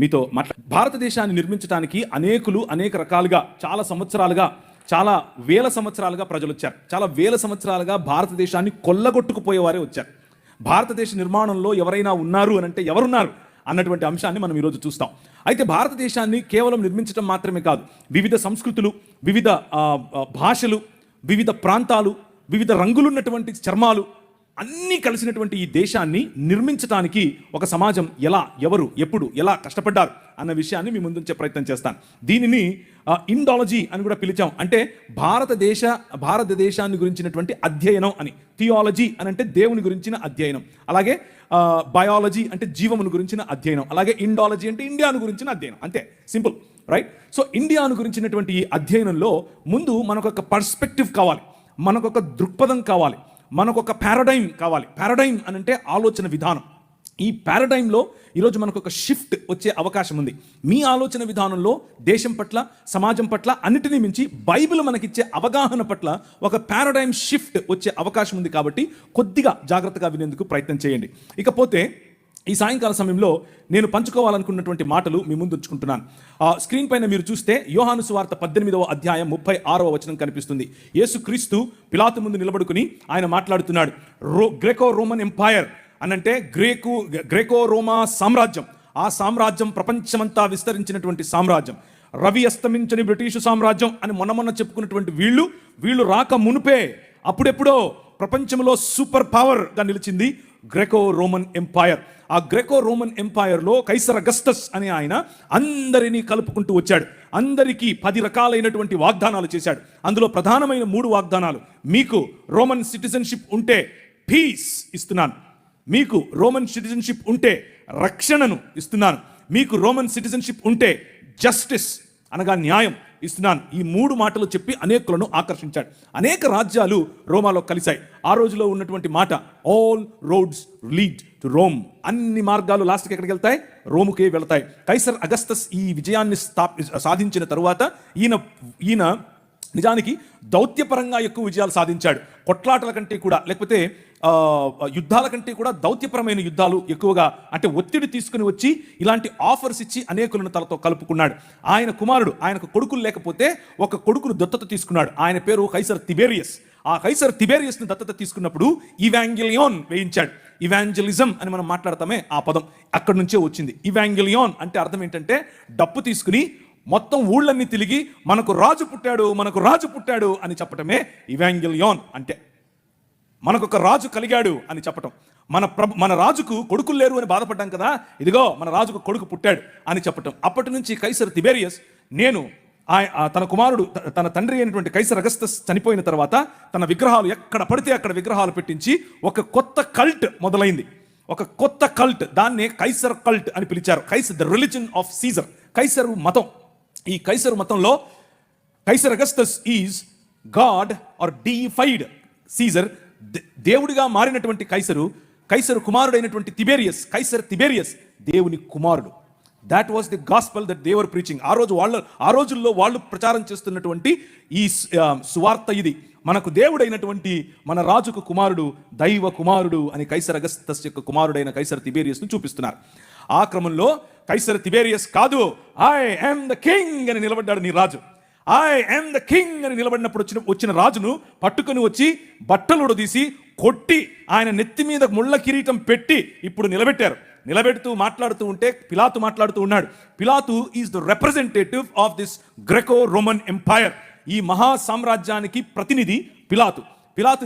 మీతో భారతదేశాన్ని నిర్మించడానికి అనేక రకాలుగా చాలా సంవత్సరాలుగా, చాలా వేల సంవత్సరాలుగా ప్రజలు వచ్చారు. చాలా వేల సంవత్సరాలుగా భారతదేశాన్ని కొల్లగొట్టుకుపోయేవారే వచ్చారు. భారతదేశ నిర్మాణంలో ఎవరైనా ఉన్నారు అని అంటే ఎవరున్నారు అన్నటువంటి అంశాన్ని మనం ఈరోజు చూస్తాం. అయితే భారతదేశాన్ని కేవలం నిర్మించడం మాత్రమే కాదు, వివిధ సంస్కృతులు, వివిధ భాషలు, వివిధ ప్రాంతాలు, వివిధ రంగులున్నటువంటి చర్మాలు అన్నీ కలిసినటువంటి ఈ దేశాన్ని నిర్మించడానికి ఒక సమాజం ఎలా, ఎవరు, ఎప్పుడు, ఎలా కష్టపడ్డారు అన్న విషయాన్ని మీ ముందుంచే ప్రయత్నం చేస్తాను. దీనిని ఇండాలజీ అని కూడా పిలిచాం. అంటే భారతదేశాన్ని గురించినటువంటి అధ్యయనం అని. థియాలజీ అని అంటే దేవుని గురించిన అధ్యయనం, అలాగే బయాలజీ అంటే జీవమును గురించిన అధ్యయనం, అలాగే ఇండాలజీ అంటే ఇండియాను గురించిన అధ్యయనం. అంతే, సింపుల్, రైట్? సో ఇండియాను గురించినటువంటి ఈ అధ్యయనంలో ముందు మనకొక పర్స్పెక్టివ్ కావాలి, మనకొక దృక్పథం కావాలి, మనకొక పారాడైమ్ కావాలి. పారాడైమ్ అని అంటే ఆలోచన విధానం. ఈ పారాడైమ్లో ఈరోజు మనకు ఒక షిఫ్ట్ వచ్చే అవకాశం ఉంది. మీ ఆలోచన విధానంలో దేశం పట్ల, సమాజం పట్ల, అన్నిటినీ మించి బైబిల్ మనకిచ్చే అవగాహన పట్ల ఒక పారాడైమ్ షిఫ్ట్ వచ్చే అవకాశం ఉంది. కాబట్టి కొద్దిగా జాగ్రత్తగా వినేందుకు ప్రయత్నం చేయండి. ఇకపోతే ఈ సాయంకాల సమయంలో నేను పంచుకోవాలనుకున్నటువంటి మాటలు మీ ముందు ఉంచుకుంటున్నాను. స్క్రీన్ పైన మీరు చూస్తే యోహాను సువార్త 18వ అధ్యాయం 36వ వచనం కనిపిస్తుంది. యేసుక్రీస్తు పిలాతు ముందు నిలబడుకుని ఆయన మాట్లాడుతున్నాడు. గ్రేకో రోమన్ ఎంపైర్ అనంటే గ్రేకో రోమా సామ్రాజ్యం. ఆ సామ్రాజ్యం ప్రపంచమంతా విస్తరించినటువంటి సామ్రాజ్యం. రవి అస్తమించని బ్రిటిషు సామ్రాజ్యం అని మొన్న చెప్పుకున్నటువంటి వీళ్ళు రాక మునుపే అప్పుడెప్పుడో ప్రపంచంలో సూపర్ పవర్గా నిలిచింది గ్రేకో రోమన్ ఎంపైర్. ఆ గ్రేకో రోమన్ ఎంపైర్లో కైసర్ అగస్టస్ అనే ఆయన అందరినీ కలుపుకుంటూ వచ్చాడు. అందరికీ 10 రకాలైనటువంటి వాగ్దానాలు చేశాడు. అందులో ప్రధానమైన 3 వాగ్దానాలు: మీకు రోమన్ సిటిజన్షిప్ ఉంటే పీస్ ఇస్తున్నాను, మీకు రోమన్ సిటిజన్షిప్ ఉంటే రక్షణను ఇస్తున్నాను, మీకు రోమన్ సిటిజన్షిప్ ఉంటే జస్టిస్ అనగా న్యాయం ఇస్తున్నాను. ఈ 3 మాటలు చెప్పి అనేకులను ఆకర్షించాడు. అనేక రాజ్యాలు రోమాలో కలిశాయి. ఆ రోజులో ఉన్నటువంటి మాట all roads lead to Rome. అన్ని మార్గాలు లాస్ట్కి ఎక్కడికి వెళ్తాయి? రోముకే వెళ్తాయి. కైసర్ అగస్తస్ ఈ విజయాన్ని సాధించిన తరువాత ఈయన నిజానికి దౌత్యపరంగా ఎక్కువ విజయాలు సాధించాడు. కొట్లాటల కంటే కూడా, లేకపోతే యుద్ధాల కంటే కూడా దౌత్యపరమైన యుద్ధాలు ఎక్కువగా, అంటే ఒత్తిడి తీసుకుని వచ్చి ఇలాంటి ఆఫర్స్ ఇచ్చి అనేకులను తనతో కలుపుకున్నాడు. ఆయన కుమారుడు, ఆయనకు కొడుకులు లేకపోతే ఒక కొడుకును దత్తత తీసుకున్నాడు. ఆయన పేరు కైసర్ తిబేరియస్. ఆ కైసర్ తిబేరియస్ని దత్తత తీసుకున్నప్పుడు ఇవాంగెలియోన్ వేయించాడు. ఇవాంజలిజం అని మనం మాట్లాడతామే, ఆ పదం అక్కడి నుంచే వచ్చింది. ఇవాంగెలియోన్ అంటే అర్థం ఏంటంటే డప్పు తీసుకుని మొత్తం ఊళ్ళన్నీ తిరిగి మనకు రాజు పుట్టాడు అని చెప్పటమే ఇవాంగెలియోన్ అంటే. మనకొక రాజు కలిగాడు అని చెప్పటం. మన రాజుకు కొడుకులు లేరు అని బాధపడ్డాం కదా, ఇదిగో మన రాజుకు కొడుకు పుట్టాడు అని చెప్పటం. అప్పటి నుంచి కైసర్ తిబేరియస్ తన కుమారుడు, తన తండ్రి అయినటువంటి కైసర్ అగస్తస్ చనిపోయిన తర్వాత తన విగ్రహాలు ఎక్కడ పడితే అక్కడ విగ్రహాలు పెట్టించి ఒక కొత్త కల్ట్ మొదలైంది. ఒక కొత్త కల్ట్, దాన్నే కైసర్ కల్ట్ అని పిలిచారు. The religion of Caesar, Kaiser మతం. ఈ కైసరు మతంలో Kaiser Augustus is god or deified Caesar, దేవుడిగా మారినటువంటి కైసరు కుమారుడైనటువంటి కైసర్ తిబేరియస్ దేవుని కుమారుడు. That was the gospel that they were preaching. ఆ రోజుల్లో వాళ్ళు ప్రచారం చేస్తున్నటువంటి ఈ సువార్త ఇది. మనకు దేవుడైనటువంటి మన రాజుకు కుమారుడు, దైవ కుమారుడు అని కైసర్ అగస్తస్ యొక్క కుమారుడైన కైసర్ తిబేరియస్ను చూపిస్తున్నారు. ఆ క్రమంలో కైసర్ తిబేరియస్ కాదు, ఐ యామ్ ద కింగ్ అని నిలబడ్డాడు నీ రాజు. ఐ యామ్ ద కింగ్ అని నిలబడినప్పుడు వచ్చిన రాజును పట్టుకుని వచ్చి బట్టలు ఉడదీసి కొట్టి ఆయన నెత్తి మీద ముళ్ళ కిరీటం పెట్టి ఇప్పుడు నిలబెడుతూ మాట్లాడుతూ ఉంటే పిలాతు మాట్లాడుతూ ఉన్నాడు. పిలాతు is the representative of this Graeco Roman empire. ఈ మహా సామ్రాజ్యానికి ప్రతినిధి పిలాతు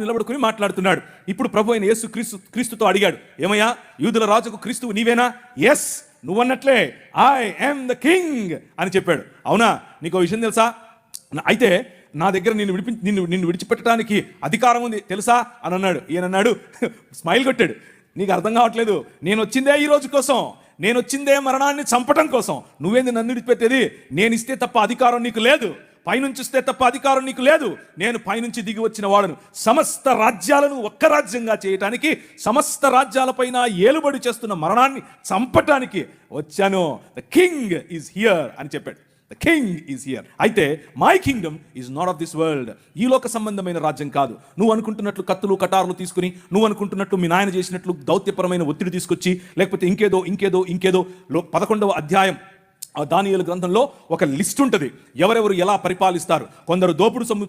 నిలబడుకుని మాట్లాడుతున్నాడు. ఇప్పుడు ప్రభు అయిన యేసు క్రీస్తుతో అడిగాడు, ఏమయ్యా యూదుల రాజుకు క్రీస్తువు నీవేనా? ఎస్, నువ్వన్నట్లే ఐ యామ్ ద కింగ్ అని చెప్పాడు. అవునా, నీకు విషయం తెలుసా? అయితే నా దగ్గర నిన్ను విడిచిపెట్టడానికి అధికారం ఉంది తెలుసా అని అన్నాడు. ఈయనన్నాడు, స్మైల్ కొట్టాడు, నీకు అర్థం కావట్లేదు, నేను వచ్చిందే ఈ రోజు కోసం, నేను వచ్చిందే మరణాన్ని చంపటం కోసం. నువ్వేంది నన్ను విడిచిపెట్టేది? నేను ఇస్తే తప్ప అధికారం నీకు లేదు, పైనుంచి ఇస్తే తప్ప అధికారం నీకు లేదు. నేను పైనుంచి దిగి వచ్చిన వాడను. సమస్త రాజ్యాలను ఒక్క రాజ్యంగా చేయటానికి, సమస్త రాజ్యాలపైన ఏలుబడి చేస్తున్న మరణాన్ని చంపటానికి వచ్చాను. ద కింగ్ ఈజ్ హియర్ అని చెప్పాడు. The the king is here. అయితే my kingdom is not of this world. ఈ లోక సంబంధమైన రాజ్యం కాదు. నువ్వు అనుకుంటున్నట్లు కత్తులు కటారులు తీసుకుని, నువ్వు అనుకుంటున్నట్లు మీ నాయన చేసినట్లు దౌత్యపరమైన ఒత్తిడి తీసుకొచ్చి, లేకపోతే ఇంకేదో 11వ అధ్యాయం దానియేలు గ్రంథంలో ఒక లిస్ట్ ఉంటుంది. ఎవరెవరు ఎలా పరిపాలిస్తారు. కొందరు దోపుడు సొమ్ము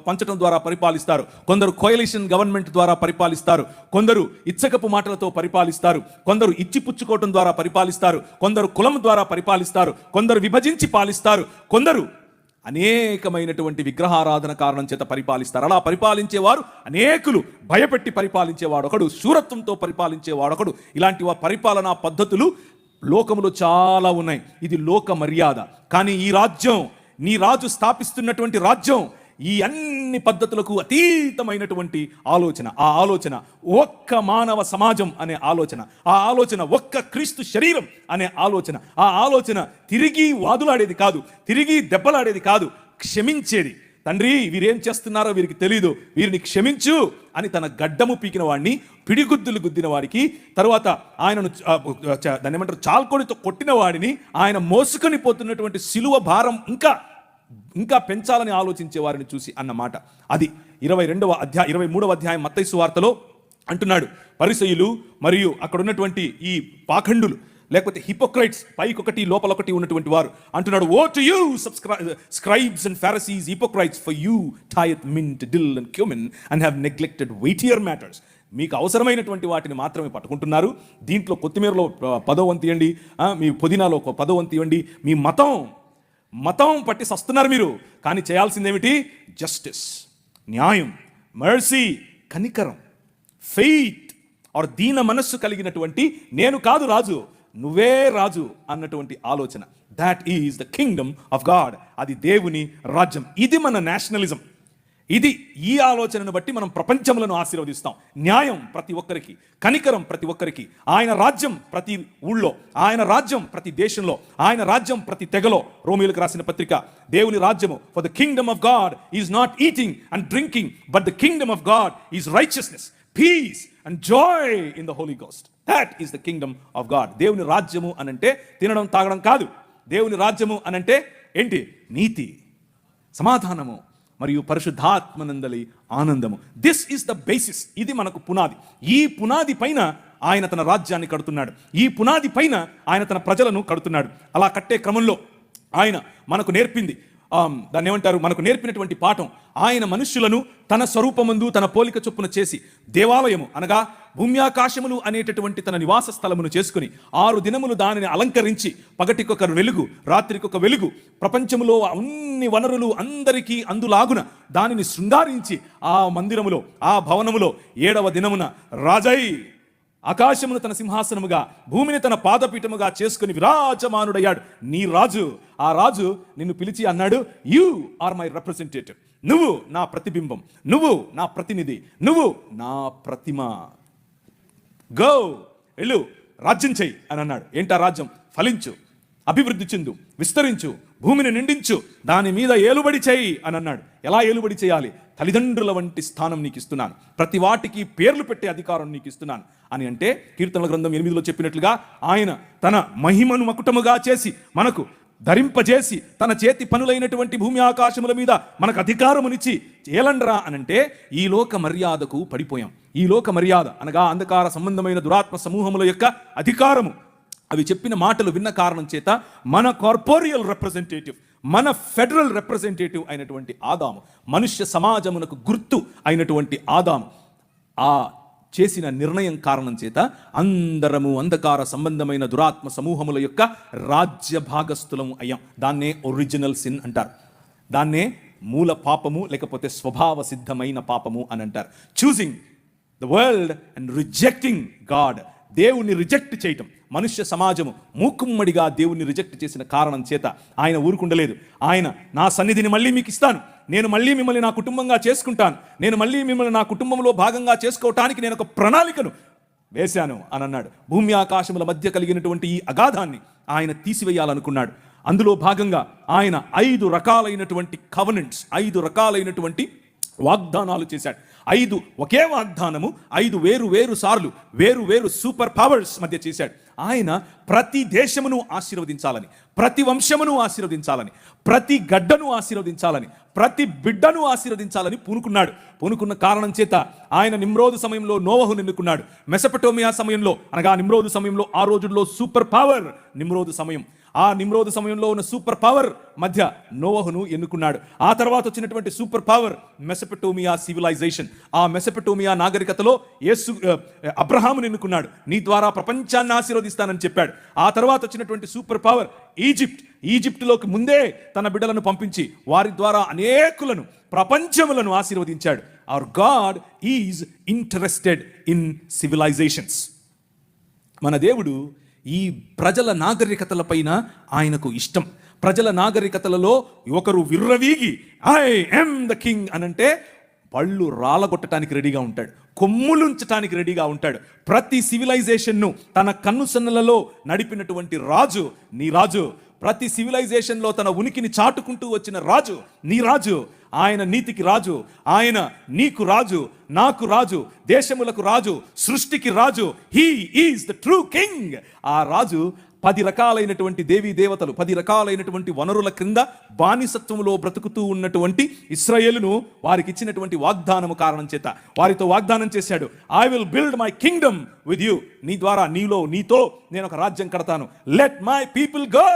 పంచడం ద్వారా పరిపాలిస్తారు, కొందరు కోయలిషన్ గవర్నమెంట్ ద్వారా పరిపాలిస్తారు, కొందరు ఇచ్చకపు మాటలతో పరిపాలిస్తారు, కొందరు ఇచ్చిపుచ్చుకోవటం ద్వారా పరిపాలిస్తారు, కొందరు కులం ద్వారా పరిపాలిస్తారు, కొందరు విభజించి పాలిస్తారు, కొందరు అనేకమైనటువంటి విగ్రహారాధన కారణం చేత పరిపాలిస్తారు. అలా పరిపాలించేవారు అనేకులు. భయపెట్టి పరిపాలించేవాడు ఒకడు, శూరత్వంతో పరిపాలించేవాడు ఒకడు. ఇలాంటి పరిపాలనా పద్ధతులు లోకములో చాలా ఉన్నాయి. ఇది లోక మర్యాద. కానీ ఈ రాజ్యం, నీ రాజు స్థాపిస్తున్నటువంటి రాజ్యం, ఈ అన్ని పద్ధతులకు అతీతమైనటువంటి ఆలోచన. ఆ ఆలోచన ఒక్క మానవ సమాజం అనే ఆలోచన, ఆ ఆలోచన ఒక్క క్రీస్తు శరీరం అనే ఆలోచన. ఆ ఆలోచన తిరిగి వాదులాడేది కాదు, తిరిగి దెబ్బలాడేది కాదు, క్షమించేది. తండ్రి, వీరేం చేస్తున్నారో వీరికి తెలీదు, వీరిని క్షమించు అని తన గడ్డము పీకిన వాడిని, పిడిగుద్దులు గుద్దిన వాడికి, తరువాత ఆయనను దాన్ని ఏమంటారు చాల్కొడితో కొట్టిన వాడిని, ఆయన మోసుకొని పోతున్నటువంటి సిలువ భారం ఇంకా పెంచాలని ఆలోచించే వారిని చూసి అన్నమాట. అది 23వ అధ్యాయం మత్తయి సువార్తలో అంటున్నాడు. పరిసయ్యులు మరియు అక్కడ ఉన్నటువంటి ఈ పాఖండులు, లేకపోతే హిపోక్రైట్స్, పైకొకటి లోపలొకటి ఉన్నటువంటి వారు అంటున్నాడు, woe to you scribes and Pharisees hypocrites, for you tithe mint dill and cumin and have neglected weightier matters. మీకు అవసరమైనటువంటి వాటిని మాత్రమే పట్టుకుంటున్నారు. దీంట్లో కొత్తిమీరలో 10వ వంతు ఇవ్వండి, మీ పుదీనాలో 10వ వంతు ఇవ్వండి. మీ మతం పట్టి సస్తున్నారు మీరు. కానీ చేయాల్సిందేమిటి? జస్టిస్, న్యాయం, మర్సీ, కనికరం, ఫెయిత్ ఆర్ దీన మనస్సు కలిగినటువంటి, నేను కాదు రాజు, నువ్వే రాజు అన్నటువంటి ఆలోచన. That is the kingdom of God. అది దేవుని రాజ్యం. ఇది మన నేషనలిజం. ఇది ఈ ఆలోచనను బట్టి మనం ప్రపంచములను ఆశీర్వదిస్తాం. న్యాయం ప్రతి ఒక్కరికి, కనికరం ప్రతి ఒక్కరికి, ఆయన రాజ్యం ప్రతి ఊళ్ళో, ఆయన రాజ్యం ప్రతి దేశంలో, ఆయన రాజ్యం ప్రతి తెగలో. రోమీయులకు రాసిన పత్రిక, దేవుని రాజ్యము, for the kingdom of God is not eating and drinking, but the kingdom of God is righteousness, peace and joy in the Holy Ghost. That is the kingdom of God. దేవుని రాజ్యము అనంటే తినడం తాగడం కాదు. దేవుని రాజ్యము అనంటే ఏంటి? నీతి, సమాధానము మరియు పరిశుద్ధాత్మనందలి ఆనందము. This is the basis. ఇది మనకు పునాది. ఈ పునాది పైన ఆయన తన రాజ్యాన్ని కడుతున్నాడు. ఈ పునాది పైన ఆయన తన ప్రజలను కడుతున్నాడు. అలా కట్టే క్రమంలో ఆయన మనకు నేర్పింది, దాన్ని ఏమంటారు, మనకు నేర్పినటువంటి పాఠం, ఆయన మనుష్యులను తన స్వరూపమందు తన పోలిక చొప్పున చేసి దేవాలయము అనగా భూమ్యాకాశములు అనేటటువంటి తన నివాస స్థలమును చేసుకుని 6 దినములు దానిని అలంకరించి, పగటికొక వెలుగు రాత్రికొక వెలుగు, ప్రపంచములో అన్ని వనరులు అందరికీ అందులాగున దానిని శృంగారించి ఆ మందిరములో, ఆ భవనములో 7వ దినమున రాజై ఆకాశమును తన సింహాసనముగా, భూమిని తన పాదపీఠముగా చేసుకుని విరాజమానుడయ్యాడు. నీ రాజు. ఆ రాజు నిన్ను పిలిచి అన్నాడు, యు ఆర్ మై రిప్రజెంటేటివ్. నువ్వు నా ప్రతిబింబం, నువ్వు నా ప్రతినిధి, నువ్వు నా ప్రతిమ. గో, వెళ్ళు, రాజ్యం చెయ్యి అని అన్నాడు. ఏంటా రాజ్యం? ఫలించు, అభివృద్ధి చెందు, విస్తరించు, భూమిని నిండించు, దాని మీద ఏలుబడి చేయి అని అన్నాడు. ఎలా ఏలుబడి చేయాలి? తల్లిదండ్రుల వంటి స్థానం నీకు ఇస్తున్నాను, ప్రతి వాటికి పేర్లు పెట్టే అధికారం నీకు ఇస్తున్నాను అని అంటే, కీర్తనల గ్రంథం 8లో చెప్పినట్లుగా ఆయన తన మహిమను మకుటముగా చేసి మనకు ధరింపజేసి తన చేతి పనులైనటువంటి భూమి ఆకాశముల మీద మనకు అధికారమునిచ్చి ఏలండ్రా అనంటే ఈ లోక మర్యాదకు పడిపోయాం. ఈ లోక మర్యాద అనగా అంధకార సంబంధమైన దురాత్మ సమూహముల యొక్క అధికారము. అవి చెప్పిన మాటలు విన్న కారణం చేత మన కార్పోరియల్ రిప్రజెంటేటివ్, మన ఫెడరల్ రిప్రజెంటేటివ్ అయినటువంటి ఆదాము, మనుష్య సమాజమునకు గుర్తు అయినటువంటి ఆదాము, ఆ చేసిన నిర్ణయం కారణం చేత అందరము అంధకార సంబంధమైన దురాత్మ సమూహముల యొక్క రాజ్య భాగస్థులము అయ్యాం. దాన్నే ఒరిజినల్ సిన్ అంటారు. దాన్నే మూల పాపము, లేకపోతే స్వభావ సిద్ధమైన పాపము అని అంటారు. Choosing the world and rejecting God. దేవుని రిజెక్ట్ చేయటం. మనుష్య సమాజము మూకుమ్మడిగా దేవుని రిజెక్ట్ చేసిన కారణం చేత ఆయన ఊరుకుండలేదు. ఆయన నా సన్నిధిని మళ్ళీ మీకు ఇస్తాను, నేను మళ్ళీ మిమ్మల్ని నా కుటుంబంగా చేసుకుంటాను, నేను మళ్ళీ మిమ్మల్ని నా కుటుంబంలో భాగంగా చేసుకోవటానికి నేను ఒక ప్రణాళికను వేశాను అని అన్నాడు. భూమి ఆకాశముల మధ్య కలిగినటువంటి ఈ అగాధాన్ని ఆయన తీసివేయాలనుకున్నాడు. అందులో భాగంగా ఆయన 5 రకాలైనటువంటి కవెనెంట్స్, 5 రకాలైనటువంటి వాగ్దానాలు చేశాడు. 5 ఒకే వాగ్దానము 5 వేరు సార్లు వేరు సూపర్ పవర్స్ మధ్య చేశాడు. ఆయన ప్రతి దేశమును ఆశీర్వదించాలని, ప్రతి వంశమును ఆశీర్వదించాలని, ప్రతి గడ్డను ఆశీర్వదించాలని, ప్రతి బిడ్డను ఆశీర్వదించాలని పూనుకున్న కారణం చేత ఆయన నిమ్రోదు సమయంలో నోవహును ఎన్నుకున్నాడు. మెసపటోమియా సమయంలో అనగా నిమ్రోదు సమయంలో, ఆ రోజుల్లో సూపర్ పవర్ నిమ్రోదు సమయం, ఆ నిమ్రోదు సమయంలో ఉన్న సూపర్ పవర్ మధ్య నోవహును ఎన్నుకున్నాడు. ఆ తర్వాత వచ్చినటువంటి సూపర్ పవర్ మెసపటోమియా సివిలైజేషన్. ఆ మెసపటోమియా నాగరికతలో అబ్రహామును ఎన్నుకున్నాడు. నీ ద్వారా ప్రపంచాన్ని ఆశీర్వదిస్తానని చెప్పాడు. ఆ తర్వాత వచ్చినటువంటి సూపర్ పవర్ ఈజిప్టులోకి ముందే తన బిడ్డలను పంపించి వారి ద్వారా అనేకులను, ప్రపంచములను ఆశీర్వదించాడు. Hour God is interested in civilisations. మన దేవుడు ఈ ప్రజల నాగరికతల పైన ఆయనకు ఇష్టం. ప్రజల నాగరికతలలో ఒకరు విర్రవీగి ఐ యామ్ ద కింగ్ అనంటే పళ్ళు రాలగొట్టడానికి రెడీగా ఉంటాడు, కొమ్ములుంచటానికి రెడీగా ఉంటాడు. ప్రతి సివిలైజేషన్ను తన కన్నుసన్నలలో నడిపినటువంటి రాజు నీ రాజు. ప్రతి సివిలైజేషన్లో తన ఉనికిని చాటుకుంటూ వచ్చిన రాజు నీ రాజు. ఆయన నీతికి రాజు, ఆయన నీకు రాజు, నాకు రాజు, దేశములకు రాజు, సృష్టికి రాజు. He is the true king. ఆ రాజు 10 రకాలైనటువంటి దేవీ దేవతలు, 10 రకాలైనటువంటి వనరుల క్రింద బానిసత్వంలో బ్రతుకుతూ ఉన్నటువంటి ఇశ్రాయేలును వారికి ఇచ్చినటువంటి వాగ్దానము కారణం చేత వారితో వాగ్దానం చేశాడు. I will build my Kingdom with you. నీ ద్వారా, నీతో నేను ఒక రాజ్యం కడతాను. Let my people go.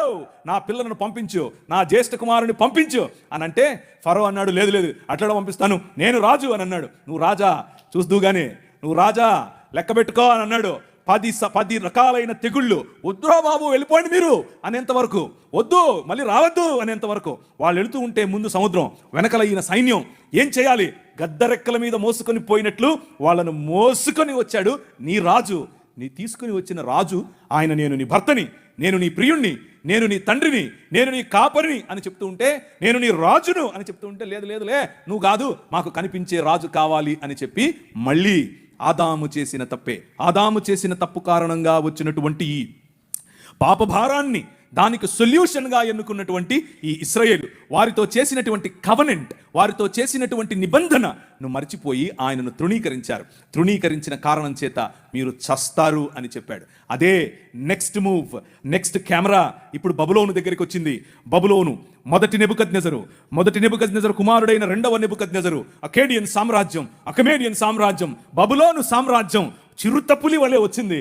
నా పిల్లలను పంపించు, నా జ్యేష్ఠ కుమారుని పంపించు అని అంటే ఫరో అన్నాడు, లేదు అట్లా పంపిస్తాను, నేను రాజు అని అన్నాడు. నువ్వు రాజా చూస్తూగానే, నువ్వు రాజా లెక్క పెట్టుకో అని అన్నాడు. 10 రకాలైన తెగుళ్ళు. వద్దురా బాబు వెళ్ళిపోండి మీరు అనేంత వరకు, వద్దు మళ్ళీ రావద్దు అనేంత వరకు వాళ్ళు వెళుతూ ఉంటే ముందు సముద్రం, వెనకల ఈయన సైన్యం. ఏం చేయాలి? గద్దరెక్కల మీద మోసుకొని పోయినట్లు వాళ్ళను మోసుకొని వచ్చాడు నీ రాజు. నీ తీసుకుని వచ్చిన రాజు ఆయన. నేను నీ భర్తని, నేను నీ ప్రియుణ్ణి, నేను నీ తండ్రిని, నేను నీ కాపరిని అని చెప్తూ ఉంటే, నేను నీ రాజును అని చెప్తూ ఉంటే, లేదులే నువ్వు కాదు, మాకు కనిపించే రాజు కావాలి అని చెప్పి మళ్ళీ ఆదాము చేసిన తప్పు కారణంగా వచ్చినటువంటి ఈ పాపభారాన్ని దానికి సొల్యూషన్గా ఎన్నుకున్నటువంటి ఈ ఇశ్రాయేలు వారితో చేసినటువంటి కవనెంట్, వారితో చేసినటువంటి నిబంధనను మర్చిపోయి ఆయనను తృణీకరించిన కారణం చేత మీరు చస్తారు అని చెప్పాడు. అదే నెక్స్ట్ మూవ్, నెక్స్ట్ కెమెరా ఇప్పుడు బబులోను దగ్గరికి వచ్చింది. బబులోను మొదటి నెబుకద్నెజరు కుమారుడైన రెండవ నెబుకద్నెజరు అకేడియన్ సామ్రాజ్యం, బబులోను సామ్రాజ్యం చిరుతపులి వలె వచ్చింది.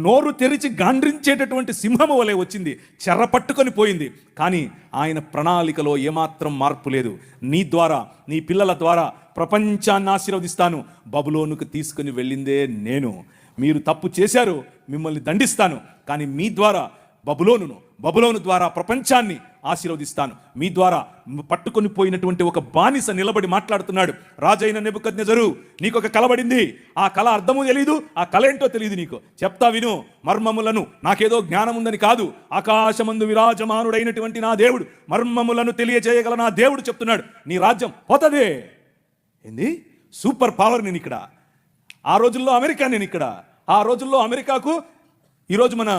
నోరు తెరిచి గాండ్రించేటటువంటి సింహము వలె వచ్చింది, చెర్ర పట్టుకొని పోయింది. కానీ ఆయన ప్రణాళికలో ఏమాత్రం మార్పు లేదు. నీ ద్వారా, నీ పిల్లల ద్వారా ప్రపంచాన్ని ఆశీర్వదిస్తాను. బబులోనుకు తీసుకుని వెళ్ళిందే నేను. మీరు తప్పు చేశారు, మిమ్మల్ని దండిస్తాను. కానీ మీ ద్వారా బబులోను ద్వారా ప్రపంచాన్ని ఆశీర్వదిస్తాను. మీ ద్వారా పట్టుకొని పోయినటువంటి ఒక బానిస నిలబడి మాట్లాడుతున్నాడు. రాజైన నెబుకద్నెజరు, నీకు ఒక కల పడింది. ఆ కళ అర్థము తెలీదు, ఆ కళ ఏంటో తెలియదు నీకు. చెప్తా విను మర్మములను. నాకేదో జ్ఞానం ఉందని కాదు, ఆకాశమందు విరాజమానుడైనటువంటి నా దేవుడు, మర్మములను తెలియజేయగల నా దేవుడు చెప్తున్నాడు, నీ రాజ్యం పోతదే. ఏంది? సూపర్ పవర్ నేను ఇక్కడ. ఆ రోజుల్లో అమెరికా నేను ఇక్కడ. ఆ రోజుల్లో అమెరికాకు ఈరోజు మన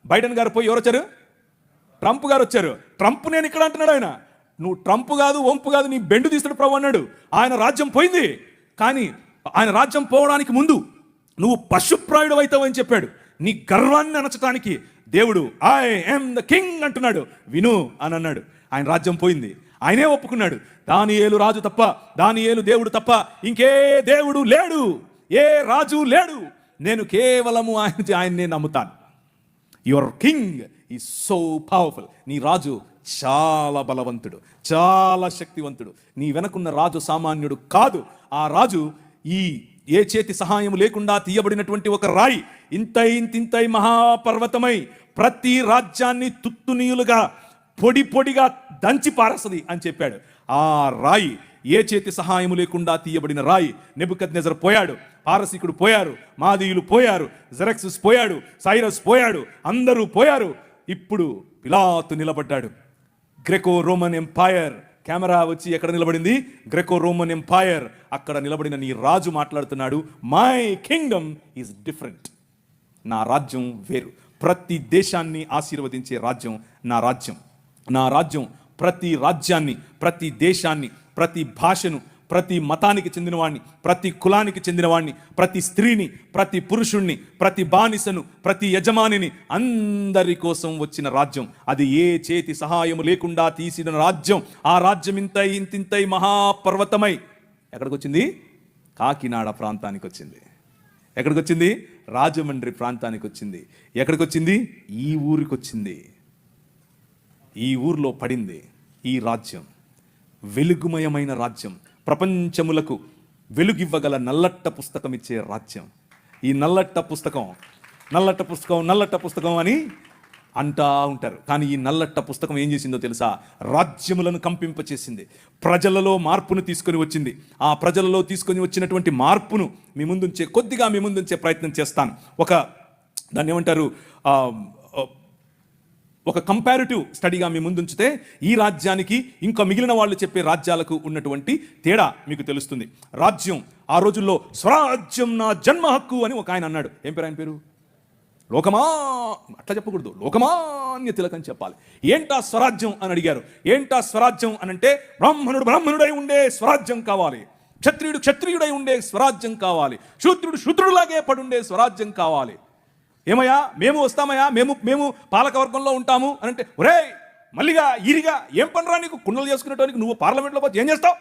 బైడెన్ గారు పోయి ఎవరు వచ్చారు? ట్రంప్ గారు వచ్చారు. ట్రంప్ నేను ఇక్కడ అంటున్నాడు ఆయన. నువ్వు ట్రంప్ కాదు, వంపు కాదు, నీ బెండు తీస్తాడు ప్రభు అన్నాడు. ఆయన రాజ్యం పోయింది. కానీ ఆయన రాజ్యం పోవడానికి ముందు నువ్వు పశుప్రాయుడు అవుతావని చెప్పాడు. నీ గర్వాన్ని అణచటానికి దేవుడు ఐ యామ్ ద కింగ్ అంటున్నాడు. విను అని అన్నాడు. ఆయన రాజ్యం పోయింది. ఆయనే ఒప్పుకున్నాడు. దానియేలు రాజు తప్ప, దానియేలు దేవుడు తప్ప ఇంకే దేవుడు లేడు, ఏ రాజు లేడు. నేను కేవలము ఆయన్నే నమ్ముతాను. Your king is so powerful. నీ రాజు చాలా బలవంతుడు, చాలా శక్తివంతుడు. నీ వెనకున్న రాజు సామాన్యుడు కాదు. ఆ రాజు ఏ చేతి సహాయం లేకుండా తీయబడినటువంటి ఒక రాయి, ఇంతై మహాపర్వతమై ప్రతి రాజ్యాన్ని తుత్తునీయులుగా పొడిగా దంచి పారేస్తుంది అని చెప్పాడు. ఆ రాయి, ఏ చేతి సహాయము లేకుండా తీయబడిన రాయి. నెబుకద్నెజర్ పోయాడు, పారసీకుడు పోయారు, మాదీయులు పోయారు, జెరక్సస్ పోయాడు, సైరస్ పోయాడు, అందరూ పోయారు. ఇప్పుడు పిలాతు నిలబడ్డాడు. Graeco Roman empire. కెమెరా వచ్చి ఎక్కడ నిలబడింది? Graeco Roman empire. అక్కడ నిలబడిన నీ రాజు మాట్లాడుతున్నాడు, మై కింగ్డమ్ ఈజ్ డిఫరెంట్. నా రాజ్యం వేరు. ప్రతి దేశాన్ని ఆశీర్వదించే రాజ్యం నా రాజ్యం. నా రాజ్యం ప్రతి రాజ్యాన్ని, ప్రతి దేశాన్ని, ప్రతి భాషను, ప్రతి మతానికి చెందినవాడిని, ప్రతి కులానికి చెందినవాడిని, ప్రతి స్త్రీని, ప్రతి పురుషుణ్ణి, ప్రతి బానిసను, ప్రతి యజమానిని, అందరి కోసం వచ్చిన రాజ్యం. అది ఏ చేతి సహాయము లేకుండా తీసిన రాజ్యం. ఆ రాజ్యం ఇంతింతై మహాపర్వతమై ఎక్కడికి వచ్చింది? కాకినాడ ప్రాంతానికి వచ్చింది. ఎక్కడికి వచ్చింది? రాజమండ్రి ప్రాంతానికి వచ్చింది. ఎక్కడికి వచ్చింది? ఈ ఊరికి వచ్చింది. ఈ ఊర్లో పడింది ఈ రాజ్యం. వెలుగుమయమైన రాజ్యం, ప్రపంచములకు వెలుగివ్వగల నల్లట్ట పుస్తకం ఇచ్చే రాజ్యం. ఈ నల్లట్ట పుస్తకం అని అంటా ఉంటారు. కానీ ఈ నల్లట్ట పుస్తకం ఏం చేసిందో తెలుసా? రాజ్యములను కంపింపచేసింది, ప్రజలలో మార్పును తీసుకొని వచ్చింది. ఆ ప్రజలలో తీసుకొని వచ్చినటువంటి మార్పును కొద్దిగా మీ ముందుంచే ప్రయత్నం చేస్తాను. దాన్ని ఏమంటారు, ఒక కంపారిటివ్ స్టడీగా మీ ముందుంచితే ఈ రాజ్యానికి ఇంకా మిగిలిన వాళ్ళు చెప్పే రాజ్యాలకు ఉన్నటువంటి తేడా మీకు తెలుస్తుంది. రాజ్యం ఆ రోజుల్లో స్వరాజ్యం నా జన్మ హక్కు అని ఒక ఆయన అన్నాడు. ఏం పేరు ఆయన పేరు? అట్లా చెప్పకూడదు, లోకమాన్య తిలక్ అని చెప్పాలి. ఏంటా స్వరాజ్యం అని అడిగారు. ఏంటా స్వరాజ్యం అని అంటే, బ్రాహ్మణుడై ఉండే స్వరాజ్యం కావాలి, క్షత్రియుడై ఉండే స్వరాజ్యం కావాలి, శూద్రుడులాగే పడుండే స్వరాజ్యం కావాలి. ఏమయ్యా మేము వస్తామయ్యా, మేము పాలకవర్గంలో ఉంటాము అని అంటే, ఒరే మల్లిగా ఈరిగా ఏం పనిరా నీకు? కుండలు చేసుకునేటానికి నువ్వు పార్లమెంట్లో పోతే ఏం చేస్తావు?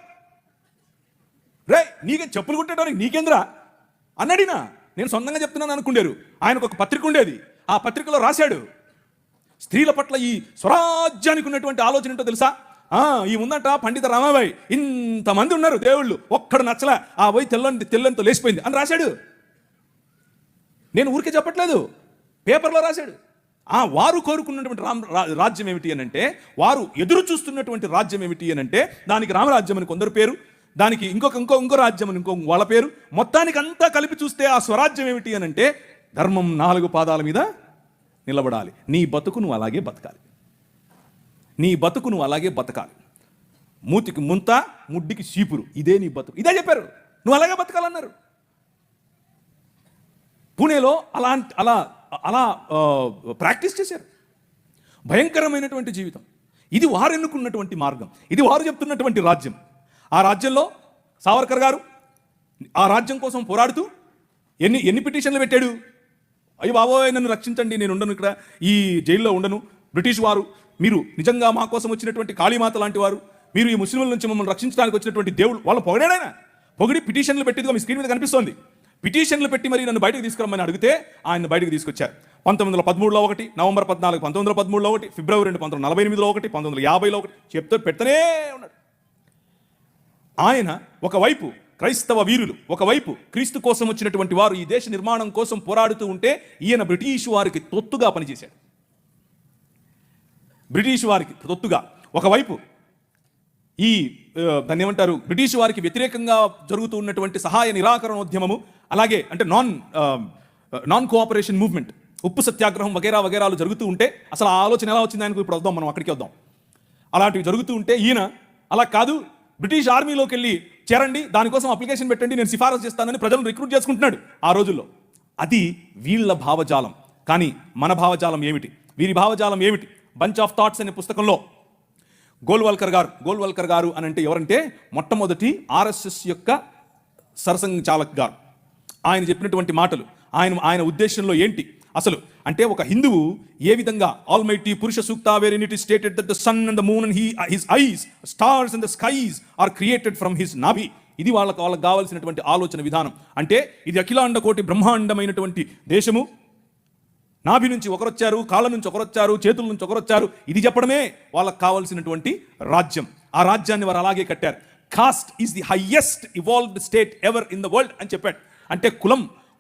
రే నీకే చెప్పులు కుట్టేటానికి నీకేంద్రా అన్నడినా. నేను సొంతంగా చెప్తున్నాను అనుకుండారు. ఆయనకు ఒక పత్రిక ఉండేది. ఆ పత్రికలో రాశాడు, స్త్రీల పట్ల ఈ స్వరాజ్యానికి ఉన్నటువంటి ఆలోచన ఏంటో తెలుసా? ఈ ముందంట పండిత రామాబాయి, ఇంతమంది ఉన్నారు దేవుళ్ళు, ఒక్కడు నచ్చలే, ఆ పోయి తెల్లంతో లేచిపోయింది అని రాశాడు. నేను ఊరికే చెప్పట్లేదు, పేపర్లో రాశాడు. వారు కోరుకున్నటువంటి రాజ్యం ఏమిటి అని అంటే, వారు ఎదురు చూస్తున్నటువంటి రాజ్యం ఏమిటి అని అంటే, దానికి రామరాజ్యం అని కొందరు పేరు, దానికి ఇంకో రాజ్యం అని ఇంకో వాళ్ళ పేరు. మొత్తానికి అంతా కలిపి చూస్తే ఆ స్వరాజ్యం ఏమిటి అని అంటే, ధర్మం 4 పాదాల మీద నిలబడాలి. నీ బతుకు నువ్వు అలాగే బతకాలి. మూతికి ముంత, ముడ్డికి చీపురు, ఇదే నీ బతుకు. ఇదే చెప్పారు, నువ్వు అలాగే బతకాలన్నారు. పూణేలో అలా ప్రాక్టీస్ చేశారు. భయంకరమైనటువంటి జీవితం. ఇది వారు ఎన్నుకున్నటువంటి మార్గం, ఇది వారు చెప్తున్నటువంటి రాజ్యం. ఆ రాజ్యంలో సావర్కర్ గారు ఆ రాజ్యం కోసం పోరాడుతూ ఎన్ని పిటిషన్లు పెట్టాడు. అయ్యి బాబోయ్ నన్ను రక్షించండి, నేను ఉండను, ఇక్కడ ఈ జైల్లో ఉండను, బ్రిటిష్ వారు మీరు నిజంగా మా కోసం వచ్చినటువంటి కాళీమాత లాంటి వారు, మీరు ఈ ముస్లింల నుంచి మమ్మల్ని రక్షించడానికి వచ్చినటువంటి దేవుడు. వాళ్ళు పొగిడి పిటిషన్లు పెట్టిదిగా మీ స్క్రీన్ మీద కనిపిస్తోంది. పిటిషన్లు పెట్టి మరి నన్ను బయటకు తీసుకురమ్మని అడిగితే ఆయన బయటకు తీసుకొచ్చారు. 1913లో ఒకటి, నవంబర్ 14 1913లో ఒకటి, ఫిబ్రవరి 2 1948లో ఒకటి, 1950లో ఒకటి చెప్తూ పెడుతూనే ఉన్నాడు. ఆయన ఒకవైపు క్రైస్తవ వీరులు, ఒకవైపు క్రీస్తు కోసం వచ్చినటువంటి వారు ఈ దేశ నిర్మాణం కోసం పోరాడుతూ ఉంటే, ఈయన బ్రిటిష్ వారికి తొత్తుగా పనిచేశాడు. ఒకవైపు దాన్ని ఏమంటారు, బ్రిటిష్ వారికి వ్యతిరేకంగా జరుగుతూ ఉన్నటువంటి సహాయ నిరాకరణోద్యమము, అలాగే అంటే నాన్ కోఆపరేషన్ మూవ్మెంట్, ఉప్పు సత్యాగ్రహం వగేరాలు జరుగుతూ ఉంటే, అసలు ఆ ఆలోచన ఎలా వచ్చింది ఆయనకు ఇప్పుడు మనం అక్కడికి వద్దాం. అలాంటివి జరుగుతూ ఉంటే ఈయన అలా కాదు, బ్రిటిష్ ఆర్మీలోకి వెళ్ళి చేరండి, దానికోసం అప్లికేషన్ పెట్టండి, నేను సిఫారసు చేస్తానని ప్రజలను రిక్రూట్ చేసుకుంటున్నాడు ఆ రోజుల్లో. అది వీళ్ళ భావజాలం. కానీ మన భావజాలం ఏమిటి, వీరి భావజాలం ఏమిటి? బంచ్ ఆఫ్ థాట్స్ అనే పుస్తకంలో గోల్వల్కర్ గారు అని అంటే ఎవరంటే, మొట్టమొదటి ఆర్ఎస్ఎస్ యొక్క సరసంఘచాలక్ గారు. ఆయన చెప్పినటువంటి మాటలు, ఆయన ఉద్దేశంలో ఏంటి అసలు అంటే, ఒక హిందువు ఏ విధంగా almighty Purusha Sukta where in it is stated that the sun and the moon and his eyes, stars and the skies are created from his nabhi. ఇది వాళ్ళకు కావాల్సినటువంటి ఆలోచన విధానం. అంటే ఇది అఖిలాండ కోటి బ్రహ్మాండమైనటువంటి దేశము. నాభి నుంచి ఒకరొచ్చారు, కాళ్ళ నుంచి ఒకరొచ్చారు, చేతుల నుంచి ఒకరొచ్చారు. ఇది చెప్పడమే వాళ్ళకు కావాల్సినటువంటి రాజ్యం. ఆ రాజ్యాన్ని వారు అలాగే కట్టారు. Cost is the highest evolved state ever in the world అని చెప్పాడు. అంటే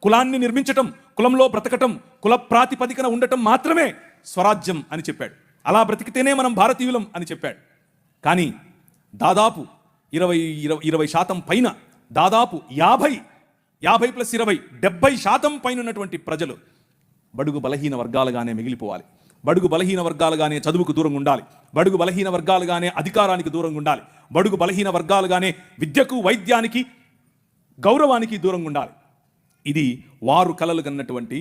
కులాన్ని నిర్మించటం, కులంలో బ్రతకటం, కుల ప్రాతిపదికన ఉండటం మాత్రమే స్వరాజ్యం అని చెప్పాడు. అలా బ్రతికితేనే మనం భారతీయులం అని చెప్పాడు. కానీ దాదాపు 20% పైన, దాదాపు 50+20 70% పైన ఉన్నటువంటి ప్రజలు బడుగు బలహీన వర్గాలుగానే మిగిలిపోవాలి. బడుగు బలహీన వర్గాలుగానే చదువుకు దూరంగా ఉండాలి. బడుగు బలహీన వర్గాలుగానే అధికారానికి దూరంగా ఉండాలి. బడుగు బలహీన వర్గాలుగానే విద్యకు, వైద్యానికి, గౌరవానికి దూరంగా ఉండాలి. ఇది వారు కలలు కన్నటువంటి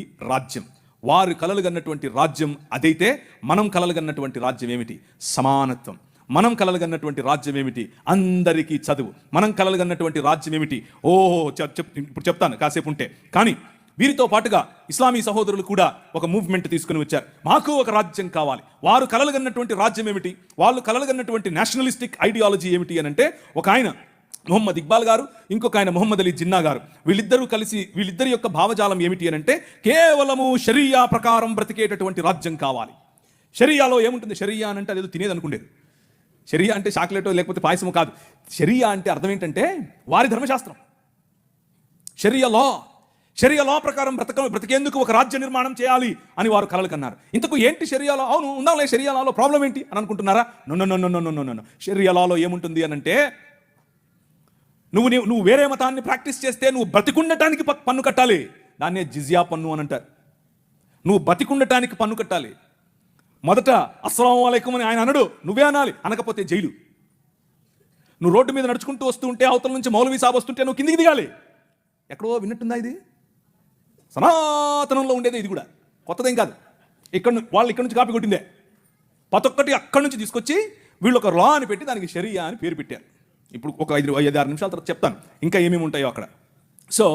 రాజ్యం. అదైతే మనం కలలు కన్నటువంటి రాజ్యం ఏమిటి? సమానత్వం. మనం కలలుగన్నటువంటి రాజ్యం ఏమిటి? అందరికీ చదువు. మనం కలలుగన్నటువంటి రాజ్యం ఏమిటి? ఓహో ఇప్పుడు చెప్తాను కాసేపు ఉంటే. కానీ వీరితో పాటుగా ఇస్లామీ సహోదరులు కూడా ఒక మూవ్మెంట్ తీసుకుని వచ్చారు. మాకు ఒక రాజ్యం కావాలి. వారు కలలుగన్నటువంటి రాజ్యం ఏమిటి? వాళ్ళు కలలుగన్నటువంటి నేషనలిస్టిక్ ఐడియాలజీ ఏమిటి అని అంటే, ఒక ఆయన మొహమ్మద్ ఇక్బాల్ గారు, ఇంకొక ఆయన మొహమ్మద్ అలీ జిన్నా గారు, వీళ్ళిద్దరూ కలిసి వీళ్ళిద్దరి యొక్క భావజాలం ఏమిటి అని అంటే, కేవలము షరియా ప్రకారం బ్రతికేటటువంటి రాజ్యం కావాలి. షరియాలో ఏముంటుంది? షరియా అని అంటే అదేదో తినేది అనుకుండేది. షరియా అంటే చాక్లెటో లేకపోతే పాయసము కాదు. షరియా అంటే అర్థం ఏంటంటే వారి ధర్మశాస్త్రం. షరియా లా ప్రకారం బ్రతికేందుకు ఒక రాజ్య నిర్మాణం చేయాలి అని వారు కలలు కన్నారు. ఇంతకు ఏంటి షరియాలో? అవును ఉండాలి, షరియాలో ప్రాబ్లం ఏంటి అని అనుకుంటున్నారా? నో. షరియాలో ఏముంటుంది అని అంటే, నువ్వు వేరే మతాన్ని ప్రాక్టీస్ చేస్తే నువ్వు బతికుండటానికి పన్ను కట్టాలి. దాన్నే జిజియా పన్ను అని అంటారు. నువ్వు బతికుండటానికి పన్ను కట్టాలి. మొదట అస్సలాము అలైకుం అని ఆయన అనడు, నువ్వే అనాలి. అనకపోతే జైలు. నువ్వు రోడ్డు మీద నడుచుకుంటూ వస్తూ ఉంటే అవతల నుంచి మౌలవీ సాబ్ వస్తుంటే నువ్వు కిందికి దిగాలి. ఎక్కడో విన్నట్టుందా? ఇది సనాతనంలో ఉండేది. ఇది కూడా కొత్తదేం కాదు. వాళ్ళు ఇక్కడ నుంచి కాపీ కొట్టిందే. ప్రతి ఒక్కటి అక్కడి నుంచి తీసుకొచ్చి వీళ్ళు ఒక లా అని పెట్టి దానికి షరియా అని పేరు పెట్టారు. ఇప్పుడు ఒక 5-6 నిమిషాల తర్వాత చెప్తాను ఇంకా ఏమేమి ఉంటాయో అక్కడ. సో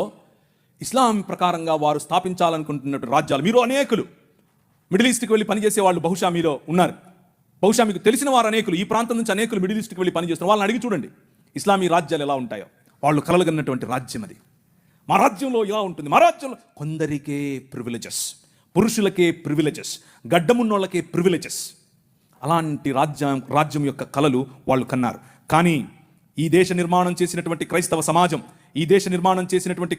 ఇస్లాం ప్రకారంగా వారు స్థాపించాలనుకుంటున్నట్టు రాజ్యాలు, మీరు అనేకులు మిడిల్ ఈస్ట్కి వెళ్ళి పనిచేసే వాళ్ళు బహుశా మీలో ఉన్నారు. బహుశా మీకు తెలిసిన వారు అనేకులు, ఈ ప్రాంతం నుంచి అనేకులు మిడిల్ ఈస్ట్కి వెళ్ళి పనిచేస్తున్నారు. వాళ్ళని అడిగి చూడండి ఇస్లామీ రాజ్యాలు ఎలా ఉంటాయో. వాళ్ళు కలలుగన్నటువంటి రాజ్యం అది. మా రాజ్యంలో ఇలా ఉంటుంది. మా రాజ్యంలో కొందరికే ప్రివిలేజెస్, పురుషులకే ప్రివిలేజెస్, గడ్డమున్నోళ్ళకే ప్రివిలేజెస్. అలాంటి రాజ్యం యొక్క కలలు వాళ్ళు కన్నారు. కానీ ఈ దేశ నిర్మాణం చేసినటువంటి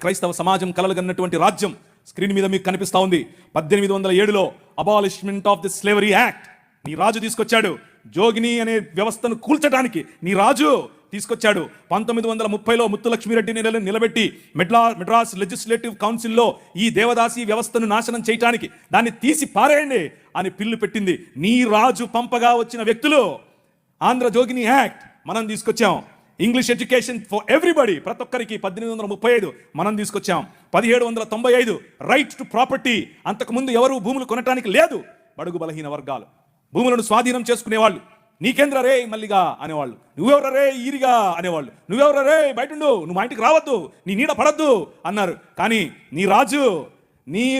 క్రైస్తవ సమాజం కలలుగన్నటువంటి రాజ్యం స్క్రీన్ మీద మీకు కనిపిస్తా ఉంది. 1807లో abolishment of the slavery act నీ రాజు తీసుకొచ్చాడు. జోగిని అనే వ్యవస్థను కూల్చడానికి నీ రాజు తీసుకొచ్చాడు. 1930లో ముత్తులక్ష్మిరెడ్డిని నిలబెట్టి మెడ్రాస్ లెజిస్లేటివ్ కౌన్సిల్లో ఈ దేవదాసి వ్యవస్థను నాశనం చేయటానికి, దాన్ని తీసి పారేయండి అని పిల్లు పెట్టింది. నీ రాజు పంపగా వచ్చిన వ్యక్తులు ఆంధ్ర జోగిని యాక్ట్ మనం తీసుకొచ్చాం. ఇంగ్లీష్ ఎడ్యుకేషన్ ఫర్ ఎవ్రీబడి, ప్రతి ఒక్కరికి 1835 మనం తీసుకొచ్చాం. 1795 రైట్ టు ప్రాపర్టీ. అంతకుముందు ఎవరు భూములు కొనటానికి లేదు. బడుగు బలహీన వర్గాలు భూములను స్వాధీనం చేసుకునేవాళ్ళు. నీకేంద్ర రే మల్లిగా అనేవాళ్ళు, నువ్వెవర రే ఈరిగా అనేవాళ్ళు, నువ్వెవర రే బయటుండు, నువ్వు మా ఇంటికి రావద్దు, నీ నీడ పడద్దు అన్నారు. కానీ నీ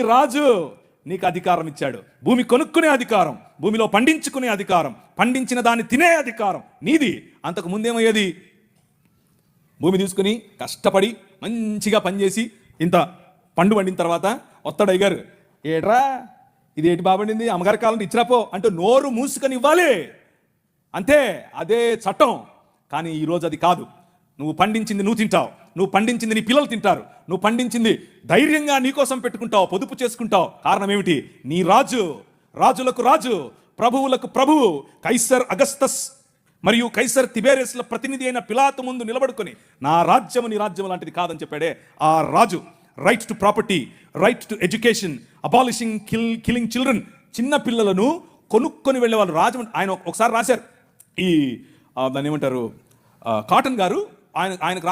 రాజు నీకు అధికారం ఇచ్చాడు. భూమి కొనుక్కునే అధికారం, భూమిలో పండించుకునే అధికారం, పండించిన దాన్ని తినే అధికారం నీది. అంతకు ముందేమయ్యేది? భూమి తీసుకుని కష్టపడి మంచిగా పనిచేసి ఇంత పండు పండిన తర్వాత ఒత్తడయ్యారు, ఏట్రా ఇదేంటి బాబండింది, అమ్మగారి కాలంలో ఇచ్చిరాపో అంటూ నోరు మూసుకొని ఇవ్వాలి. అంతే, అదే చట్టం. కానీ ఈరోజు అది కాదు. నువ్వు పండించింది నువ్వు తింటావు, నువ్వు పండించింది నీ పిల్లలు తింటారు, నువ్వు పండించింది ధైర్యంగా నీకోసం పెట్టుకుంటావు, పొదుపు చేసుకుంటావు. కారణం ఏమిటి? నీ రాజులకు రాజు, ప్రభువులకు ప్రభువు, కైసర్ అగస్తస్ మరియు కైసర్ తిబేరియస్ల ప్రతినిధి అయిన పిలాతు ముందు నిలబడుకొని నా రాజ్యము నీ రాజ్యం లాంటిది కాదని చెప్పాడే ఆ రాజు. Right to property, right to education, abolishing killing children. చిన్న పిల్లలను కొనుక్కొని వెళ్ళే వాళ్ళు రాజు. ఆయన ఒకసారి రాశారు, ఈ దాన్ని ఏమంటారు, కాటన్ గారు ఆయనకు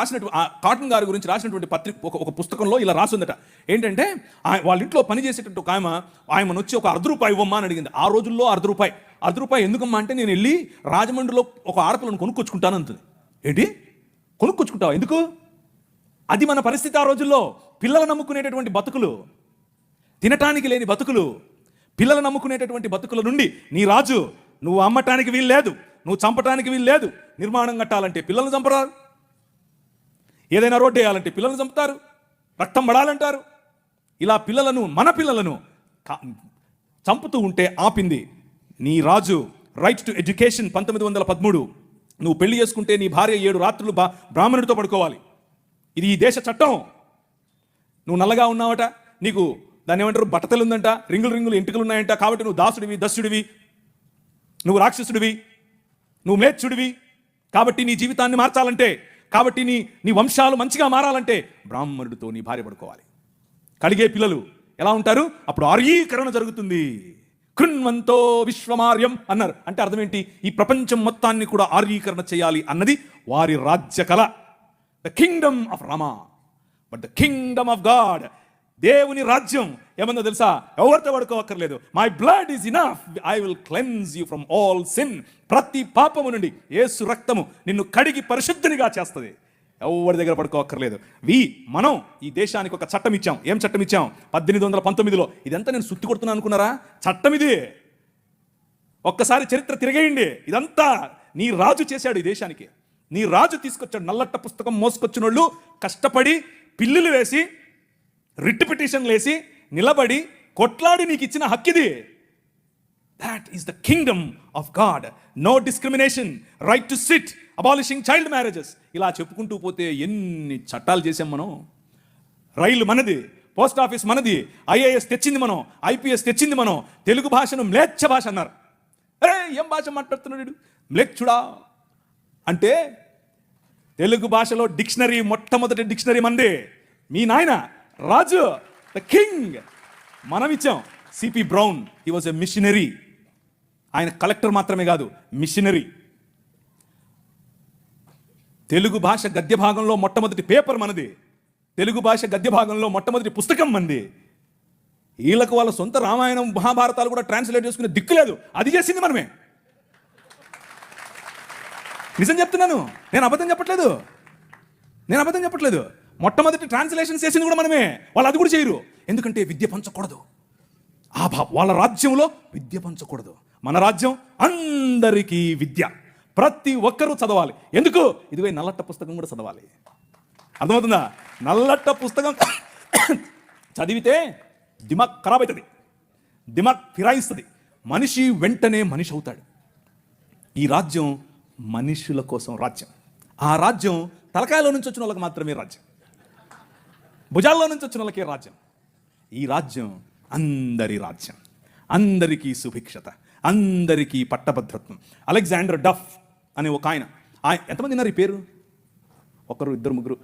కాటన్ గారి గురించి రాసినటువంటి పత్రిక ఒక పుస్తకంలో ఇలా రాసిందట. ఏంటంటే వాళ్ళ ఇంట్లో పనిచేసేటట్టు ఒక ఆయమను వచ్చి ఒక ₹1 ఇవ్వమ్మా అని అడిగింది. ఆ రోజుల్లో ₹1 ఎందుకమ్మా అంటే, నేను వెళ్ళి రాజమండ్రిలో ఒక ఆడపిల్లను కొనుక్కొచ్చుకుంటాను అంటుంది. ఏంటి కొనుక్కొచ్చుకుంటావు? ఎందుకు? అది మన పరిస్థితి ఆ రోజుల్లో. పిల్లలు నమ్ముకునేటటువంటి బతుకులు, తినటానికి లేని బతుకులు, పిల్లలు నమ్ముకునేటటువంటి బతుకుల నుండి నీ రాజు, నువ్వు అమ్మటానికి వీలు లేదు, నువ్వు చంపటానికి వీలు లేదు. నిర్మాణం కట్టాలంటే పిల్లల్ని చంపరాదు, ఏదైనా రోడ్డు వేయాలంటే పిల్లల్ని చంపుతారు, రక్తం పడాలంటారు. ఇలా మన పిల్లలను చంపుతూ ఉంటే ఆపింది నీ రాజు. Right to education 1913. నువ్వు పెళ్లి చేసుకుంటే నీ భార్య 7 రాత్రులు బ్రాహ్మణుడితో పడుకోవాలి. ఇది ఈ దేశ చట్టం. నువ్వు నల్లగా ఉన్నావట, నీకు దాన్ని ఏమంటారు, బట్టతలు ఉందంట, రింగులు ఎంటుకలు ఉన్నాయంట, కాబట్టి నువ్వు దస్యుడివి, నువ్వు రాక్షసుడివి, నువ్వు మేచ్చుడివి. కాబట్టి నీ జీవితాన్ని మార్చాలంటే, కాబట్టి నీ వంశాలు మంచిగా మారాలంటే బ్రాహ్మణుడితో నీ భార్య పడుకోవాలి. కలిగే పిల్లలు ఎలా ఉంటారు? అప్పుడు ఆర్యీకరణ జరుగుతుంది. కృణ్వంతో విశ్వమార్యం అన్నారు. అంటే అర్థం ఏంటి? ఈ ప్రపంచం మొత్తాన్ని కూడా ఆర్యీకరణ చేయాలి అన్నది వారి రాజ్య కళ. The kingdom of Rama but the kingdom of God. దేవుని రాజ్యం ఏమన్నా తెలుసా? ఎవరితో పడుకోవక్కర్లేదు. My blood is enough, I will cleanse you from all sin. ప్రతి పాపము నుండి యేసు రక్తము నిన్ను కడిగి పరిశుద్ధునిగా చేస్తుంది. ఎవరి దగ్గర పడుకోవక్కర్లేదు. మనం ఈ దేశానికి ఒక చట్టం ఇచ్చాం. ఏం చట్టం ఇచ్చాం? 1819లో. ఇదంతా నేను సుత్తి కొడుతున్నాను అనుకున్నారా? చట్టం ఇది. ఒక్కసారి చరిత్ర తిరిగేయండి. ఇదంతా నీ రాజు చేశాడు ఈ దేశానికి. నీ రాజు తీసుకొచ్చాడు. నల్లట్ట పుస్తకం మోసుకొచ్చిన వాళ్ళు కష్టపడి పిల్లులు వేసి రిట్ పిటిషన్లు వేసి నిలబడి కొట్లాడి నీకు ఇచ్చిన హక్కిది. That is the kingdom of God. No discrimination, right to sit, abolishing child marriages. ఇలా చెప్పుకుంటూ పోతే ఎన్ని చట్టాలు చేసాం మనం. రైలు మనది, పోస్ట్ ఆఫీస్ మనది, ఐఏఎస్ తెచ్చింది మనం, ఐపీఎస్ తెచ్చింది మనం. తెలుగు భాషను మ్లేచ్ఛ భాష అన్నారు. ఏం భాష మాట్లాడుతున్నాడు మ్లేచ్ఛుడా అంటే, తెలుగు భాషలో డిక్షనరీ, మొట్టమొదటి డిక్షనరీ మంది. మీ నాయన రాజు, ద కింగ్, మనం ఇచ్చాం. CP brown, he was a machinery. ఆయన కలెక్టర్ మాత్రమే కాదు, మిషనరీ. తెలుగు భాష గద్య భాగంలో మొట్టమొదటి పేపర్ మనది. తెలుగు భాష గద్య భాగంలో మొట్టమొదటి పుస్తకం మంది. వీళ్ళకు వాళ్ళ సొంత రామాయణం మహాభారతాలు కూడా ట్రాన్స్లేట్ చేసుకునే దిక్కు లేదు. అది చేసింది మనమే. నిజం చెప్తున్నాను, నేను అబద్ధం చెప్పట్లేదు. మొట్టమొదటి ట్రాన్స్లేషన్ చేసింది కూడా మనమే. వాళ్ళు అది కూడా చేయరు. ఎందుకంటే విద్య పంచకూడదు. వాళ్ళ రాజ్యంలో విద్య పంచకూడదు. మన రాజ్యం అందరికీ విద్య, ప్రతి ఒక్కరూ చదవాలి. ఎందుకు? ఇదిగో నల్లట్ట పుస్తకం కూడా చదవాలి. అర్థమవుతుందా? నల్లట్ట పుస్తకం చదివితే దిమాగ్ ఖరాబ్ అవుతుంది, దిమాగ్ ఫిరాయిస్తుంది. మనిషి వెంటనే మనిషి అవుతాడు. ఈ రాజ్యం మనుషుల కోసం రాజ్యం. ఆ రాజ్యం తలకాయలో నుంచి వచ్చిన వాళ్ళకి మాత్రమే రాజ్యం, భుజాల్లో నుంచి వచ్చిన వాళ్ళకే రాజ్యం. ఈ రాజ్యం అందరి రాజ్యం, అందరికీ సుభిక్షత, అందరికీ పట్టభద్రత్వం. అలెగ్జాండర్ డఫ్ అనే ఒక ఆయన, ఎంతమంది ఉన్నారు ఈ పేరు? ఒకరు, ఇద్దరు, ముగ్గురు,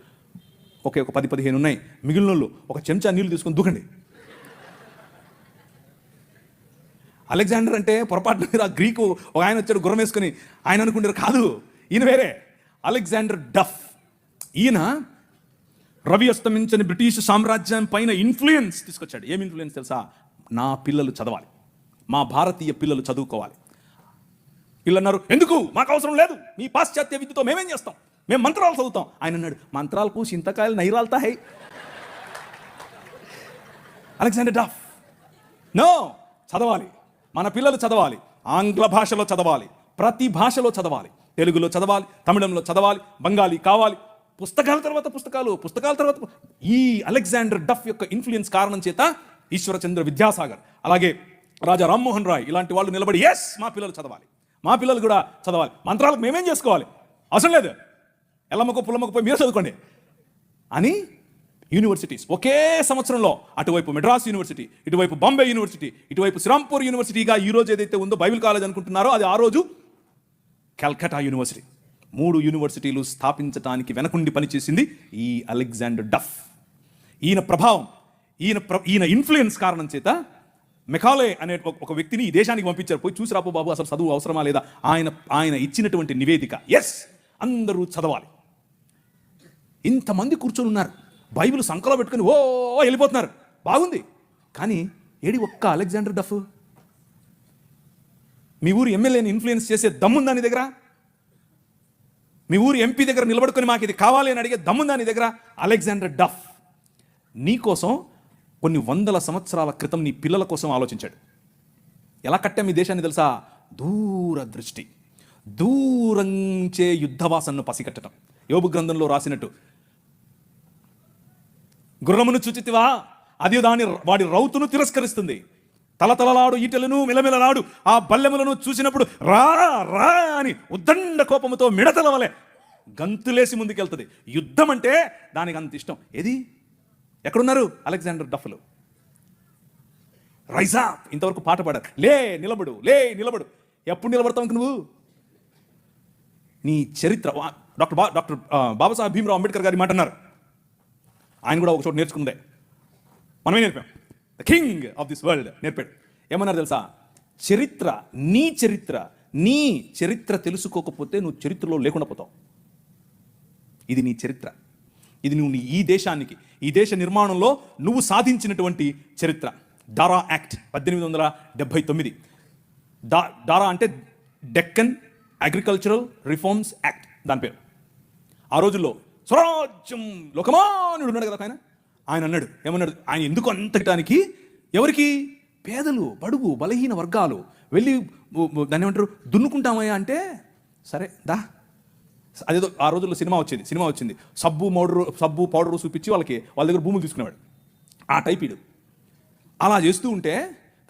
ఒక 10-15 ఉన్నాయి. మిగిలిన వాళ్ళు ఒక చెంచా నీళ్ళు తీసుకొని దూకండి. అలెగ్జాండర్ అంటే పొరపాటున మీరు ఆ గ్రీకు ఒక ఆయన వచ్చాడు గుర్రం వేసుకొని, ఆయన అనుకుంటారు. కాదు, ఈయన వేరే. అలెగ్జాండర్ డఫ్. ఈయన రవి అస్తమించని బ్రిటిష్ సామ్రాజ్యం పైన ఇన్ఫ్లుయెన్స్ తీసుకొచ్చాడు. ఏం ఇన్ఫ్లుయెన్స్ తెలుసా? నా పిల్లలు చదవాలి, మా భారతీయ పిల్లలు చదువుకోవాలి. వీళ్ళు అన్నారు, ఎందుకు, మాకు అవసరం లేదు, మీ పాశ్చాత్య విద్యతో మేమేం చేస్తాం, మేము మంత్రాలు చదువుతాం. ఆయన అన్నాడు, మంత్రాలకు చింతకాయలు నైరాలతా హై. అలెగ్జాండర్ డఫ్, నో, చదవాలి, మన పిల్లలు చదవాలి, ఆంగ్ల భాషలో చదవాలి, ప్రతి భాషలో చదవాలి, తెలుగులో చదవాలి, తమిళంలో చదవాలి, బెంగాలీ కావాలి. పుస్తకాల తర్వాత పుస్తకాలు, పుస్తకాల తర్వాత. ఈ అలెగ్జాండర్ డఫ్ యొక్క ఇన్ఫ్లుయెన్స్ కారణం చేత ఈశ్వరచంద్ర విద్యాసాగర్, అలాగే రాజా రామ్మోహన్ రాయ్ ఇలాంటి వాళ్ళు నిలబడి, ఎస్, మా పిల్లలు చదవాలి, మా పిల్లలు కూడా చదవాలి, మంత్రాలకు మేమేం చేసుకోవాలి, అవసరం లేదు, ఎల్లమ్మకు పుల్లమ్మకు పోయి మీరు చదువుకోండి అని యూనివర్సిటీస్ ఒకే సంవత్సరంలో, అటువైపు మెడ్రాస్ యూనివర్సిటీ, ఇటువైపు బాంబే యూనివర్సిటీ, ఇటువైపు శ్రీరాంపూర్ యూనివర్సిటీగా ఈ రోజు ఏదైతే ఉందో బైబిల్ కాలేజ్ అనుకుంటున్నారో, అది ఆ రోజు కల్కటా యూనివర్సిటీ. 3 యూనివర్సిటీలు స్థాపించడానికి వెనకుండి పనిచేసింది ఈ అలెగ్జాండర్ డఫ్. ఈయన ప్రభావం, ఈయన ఇన్ఫ్లుయెన్స్ కారణం చేత మెకాలే అనే ఒక వ్యక్తిని ఈ దేశానికి పంపించారు. పోయి చూసి రాపో బాబు, అసలు చదువు అవసరమా లేదా. ఆయన ఇచ్చినటువంటి నివేదిక, ఎస్, అందరూ చదవాలి. ఇంతమంది కూర్చొని ఉన్నారు, బైబిల్ సంకలో పెట్టుకుని ఓ వెళ్ళిపోతున్నారు, బాగుంది. కానీ ఏడి ఒక్క అలెగ్జాండర్ డఫ్? మీ ఊరు ఎమ్మెల్యేని ఇన్ఫ్లుయెన్స్ చేసే దమ్ముందా నీ దగ్గర? మీ ఊరు ఎంపీ దగ్గర నిలబడుకొని మాకు ఇది కావాలి అని అడిగే దమ్ముందా నీ దగ్గర? అలెగ్జాండర్ డఫ్ నీకోసం కొన్ని 100 సంవత్సరాల క్రితం నీ పిల్లల కోసం ఆలోచించాడు. ఎలా కట్టాం ఈ దేశాన్ని తెలుసా? దూరదృష్టి, దూరంచే యుద్ధవాసనను పసిగట్టడం. యోబు గ్రంథంలో రాసినట్టు, గుర్రమును చూచితివా, అది వాడి రౌతును తిరస్కరిస్తుంది, తలతలలాడు ఈటెలను మిలమిలలాడు ఆ బల్లెములను చూసినప్పుడు రా రా అని ఉద్దండ కోపముతో మిడతల వలె గంతులేసి ముందుకెళ్తుంది. యుద్ధం అంటే దానికి అంత ఇష్టం. ఏది, ఎక్కడున్నారు అలెగ్జాండర్ డఫ్లు? రైజా, ఇంతవరకు పాట పాడారు, లే నిలబడు, లే నిలబడు. ఎప్పుడు నిలబడతావు నువ్వు? నీ చరిత్ర. డాక్టర్ బాబాసాహెబ్ భీమ్రావ్ అంబేద్కర్ గారి మాట అన్నారు. ఆయన కూడా ఒక చోట నేర్చుకుందే, మనమే నేర్పాం. The king of this world నేర్పాడు. ఏమన్నారు తెలుసా? చరిత్ర, నీ చరిత్ర తెలుసుకోకపోతే నువ్వు చరిత్రలో లేకుండా పోతావు. ఇది నీ చరిత్ర, ఇది నువ్వు ఈ దేశానికి, ఈ దేశ నిర్మాణంలో నువ్వు సాధించినటువంటి చరిత్ర. డారా యాక్ట్ 1879. డారా అంటే డెక్కన్ అగ్రికల్చరల్ రిఫార్మ్స్ యాక్ట్ దాని పేరు. ఆ రోజుల్లో స్వరాజ్యం లోకమానుడు ఉన్నాడు కదా ఆయన అన్నాడు, ఏమన్నాడు, ఆయన ఎందుకు అంతటానికి ఎవరికి? పేదలు, బడుగు, బలహీన వర్గాలు వెళ్ళి దాన్ని ఏమంటారు దున్నుకుంటామయ్యా అంటే, సరే దా. అదేదో ఆ రోజుల్లో సినిమా వచ్చింది సబ్బు పౌడరు చూపించి వాళ్ళ దగ్గర భూములు తీసుకునేవాడు. ఆ టైప్ ఇడు. అలా చేస్తూ ఉంటే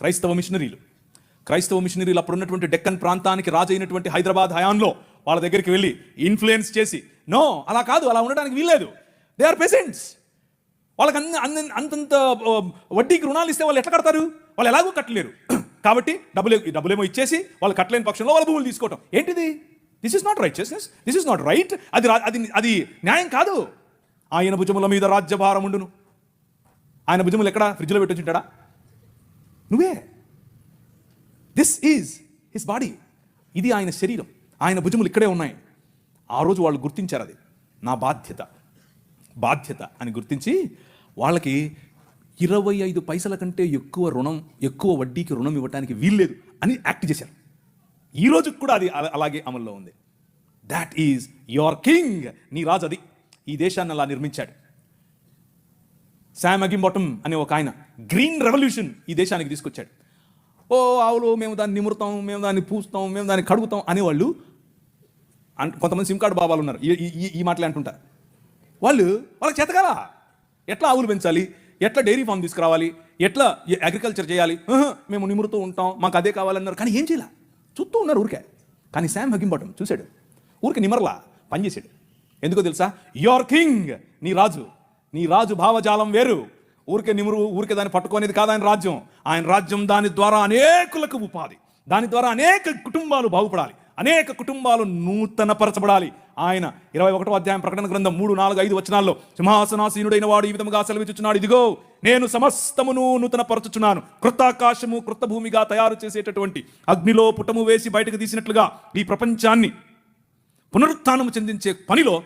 క్రైస్తవ మిషనరీలు అప్పుడు ఉన్నటువంటి డెక్కన్ ప్రాంతానికి రాజు అయినటువంటి హైదరాబాద్ హయాంలో వాళ్ళ దగ్గరికి వెళ్ళి ఇన్ఫ్లుయెన్స్ చేసి, నో అలా కాదు, అలా ఉండడానికి వీల్లేదు, దే ఆర్ పెసెంట్స్, వాళ్ళకి అంతంత వడ్డీకి రుణాలు ఇస్తే వాళ్ళు ఎట్లా కడతారు? వాళ్ళు ఎలాగో కట్టలేరు కాబట్టి డబ్బులేమో ఇచ్చేసి వాళ్ళు కట్టలేని పక్షంలో వాళ్ళ భూములు తీసుకోవటం ఏంటిది? This is not righteousness, this is not right. అది న్యాయం కాదు. ఆయన భుజముల మీద రాజ్యభారం ఉండును. ఆయన భుజములు ఎక్కడ? ఫ్రిడ్జ్లో పెట్టొచ్చుంటాడా? నువ్వే. This is his body. ఇది ఆయన శరీరం, ఆయన భుజములు ఇక్కడే ఉన్నాయి. ఆ రోజు వాళ్ళు గుర్తించారు, అది నా బాధ్యత అని గుర్తించి వాళ్ళకి 25 పైసల కంటే ఎక్కువ వడ్డీకి రుణం ఇవ్వడానికి వీల్లేదు అని యాక్ట్ చేశారు. ఈ రోజు కూడా అది అలాగే అమల్లో ఉంది. That is your king. నీ రాజు అది. ఈ దేశాన్ని అలా నిర్మించాడు. శామ్ అగింబాటమ్ అనే ఒక ఆయన గ్రీన్ రెవల్యూషన్ ఈ దేశానికి తీసుకొచ్చాడు. ఆవులు మేము దాన్ని నిమురుతాం, మేము దాన్ని పూస్తాం, మేము దాన్ని కడుగుతాం అనేవాళ్ళు. కొంతమంది సిమ్ కార్డు బాబాలు ఉన్నారు, ఈ మాటలే అంటుంటారు. వాళ్ళకి చేతకాల ఎట్లా ఆవులు పెంచాలి, ఎట్లా డైరీ ఫామ్ తీసుకురావాలి, ఎట్లా అగ్రికల్చర్ చేయాలి, మేము నిమురుతూ ఉంటాం, మాకు అదే కావాలన్నారు. కానీ ఏం చేయాల, చూస్తూ ఉన్నారు ఊరికే. కానీ శామ్ అగింబాటమ్ చూశాడు, ఊరికి నిమరలా పనిచేసాడు. ఎందుకో తెలుసా? యువర్ కింగ్, నీ రాజు భావజాలం వేరు. ఊరికే దాన్ని పట్టుకునేది కాదు ఆయన రాజ్యం. ఆయన రాజ్యం దాని ద్వారా అనేకులకు ఉపాధి, దాని ద్వారా అనేక కుటుంబాలు బాగుపడాలి, అనేక కుటుంబాలు నూతనపరచబడాలి. ఆయన 21వ అధ్యాయం ప్రకటన గ్రంథం 3, 4, 5 వచనాల్లో సింహాసనాసీనుడైన వాడు ఈ విధముగా సెలవిచ్చుచున్నాడు, ఇదిగో నేను సమస్తమును నూతనపరచుచున్నాను, క్రొత్త ఆకాశము క్రొత్త భూమిగా తయారు చేసేటటువంటి అగ్నిలో పుటము వేసి బయటకు తీసినట్లుగా ఈ ప్రపంచాన్ని పునరుత్థానము చెందించే పనిలో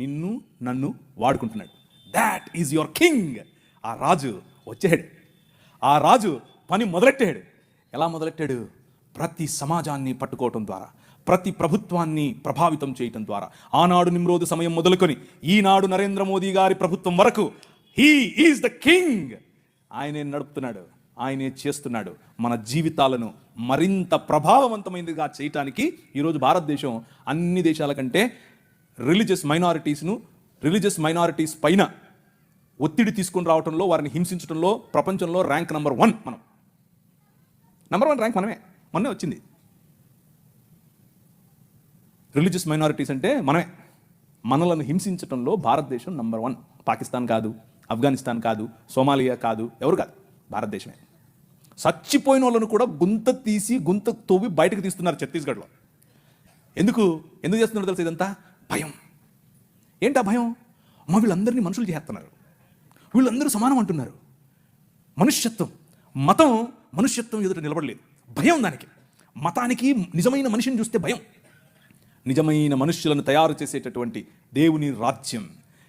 నిన్ను నన్ను వాడుకుంటున్నాడు. That is your king. ఆ రాజు వచ్చాడు, ఆ రాజు పని మొదలెట్టాడు. ఎలా మొదలెట్టాడు? ప్రతి సమాజాన్ని పట్టుకోవటం ద్వారా, ప్రతి ప్రభుత్వాన్ని ప్రభావితం చేయటం ద్వారా. ఆనాడు నిమ్రోదు సమయం మొదలుకొని ఈనాడు నరేంద్ర మోదీ గారి ప్రభుత్వం వరకు హీ ఈజ్ ద కింగ్. ఆయనే నడుపుతున్నాడు, ఆయనే చేస్తున్నాడు. మన జీవితాలను మరింత ప్రభావవంతమైనదిగా చేయటానికి ఈరోజు భారతదేశం అన్ని దేశాల కంటే రిలీజియస్ మైనారిటీస్ పైన ఒత్తిడి తీసుకొని రావడంలో, వారిని హింసించడంలో ప్రపంచంలో ర్యాంక్ నెంబర్ 1 మనం. నెంబర్ 1 ర్యాంక్ మొన్నే వచ్చింది. రిలీజియస్ మైనారిటీస్ అంటే మనలను హింసించడంలో భారతదేశం నెంబర్ 1. పాకిస్తాన్ కాదు, ఆఫ్ఘనిస్తాన్ కాదు, సోమాలియా కాదు, ఎవరు కాదు, భారతదేశమే. చచ్చిపోయిన వాళ్ళను కూడా గుంత తోవి బయటకు తీస్తున్నారు ఛత్తీస్గఢ్లో. ఎందుకు చేస్తున్నారు తెలుసు? ఇదంతా భయం. ఏంటా భయం? వీళ్ళందరినీ మనుషులు చేస్తున్నారు, వీళ్ళందరూ సమానం అంటున్నారు. మతం మనుష్యత్వం ఎదుట నిలబడలేదు, భయం దానికి. మతానికి నిజమైన మనిషిని చూస్తే భయం. నిజమైన మనుష్యులను తయారు చేసేటటువంటి దేవుని రాజ్యం,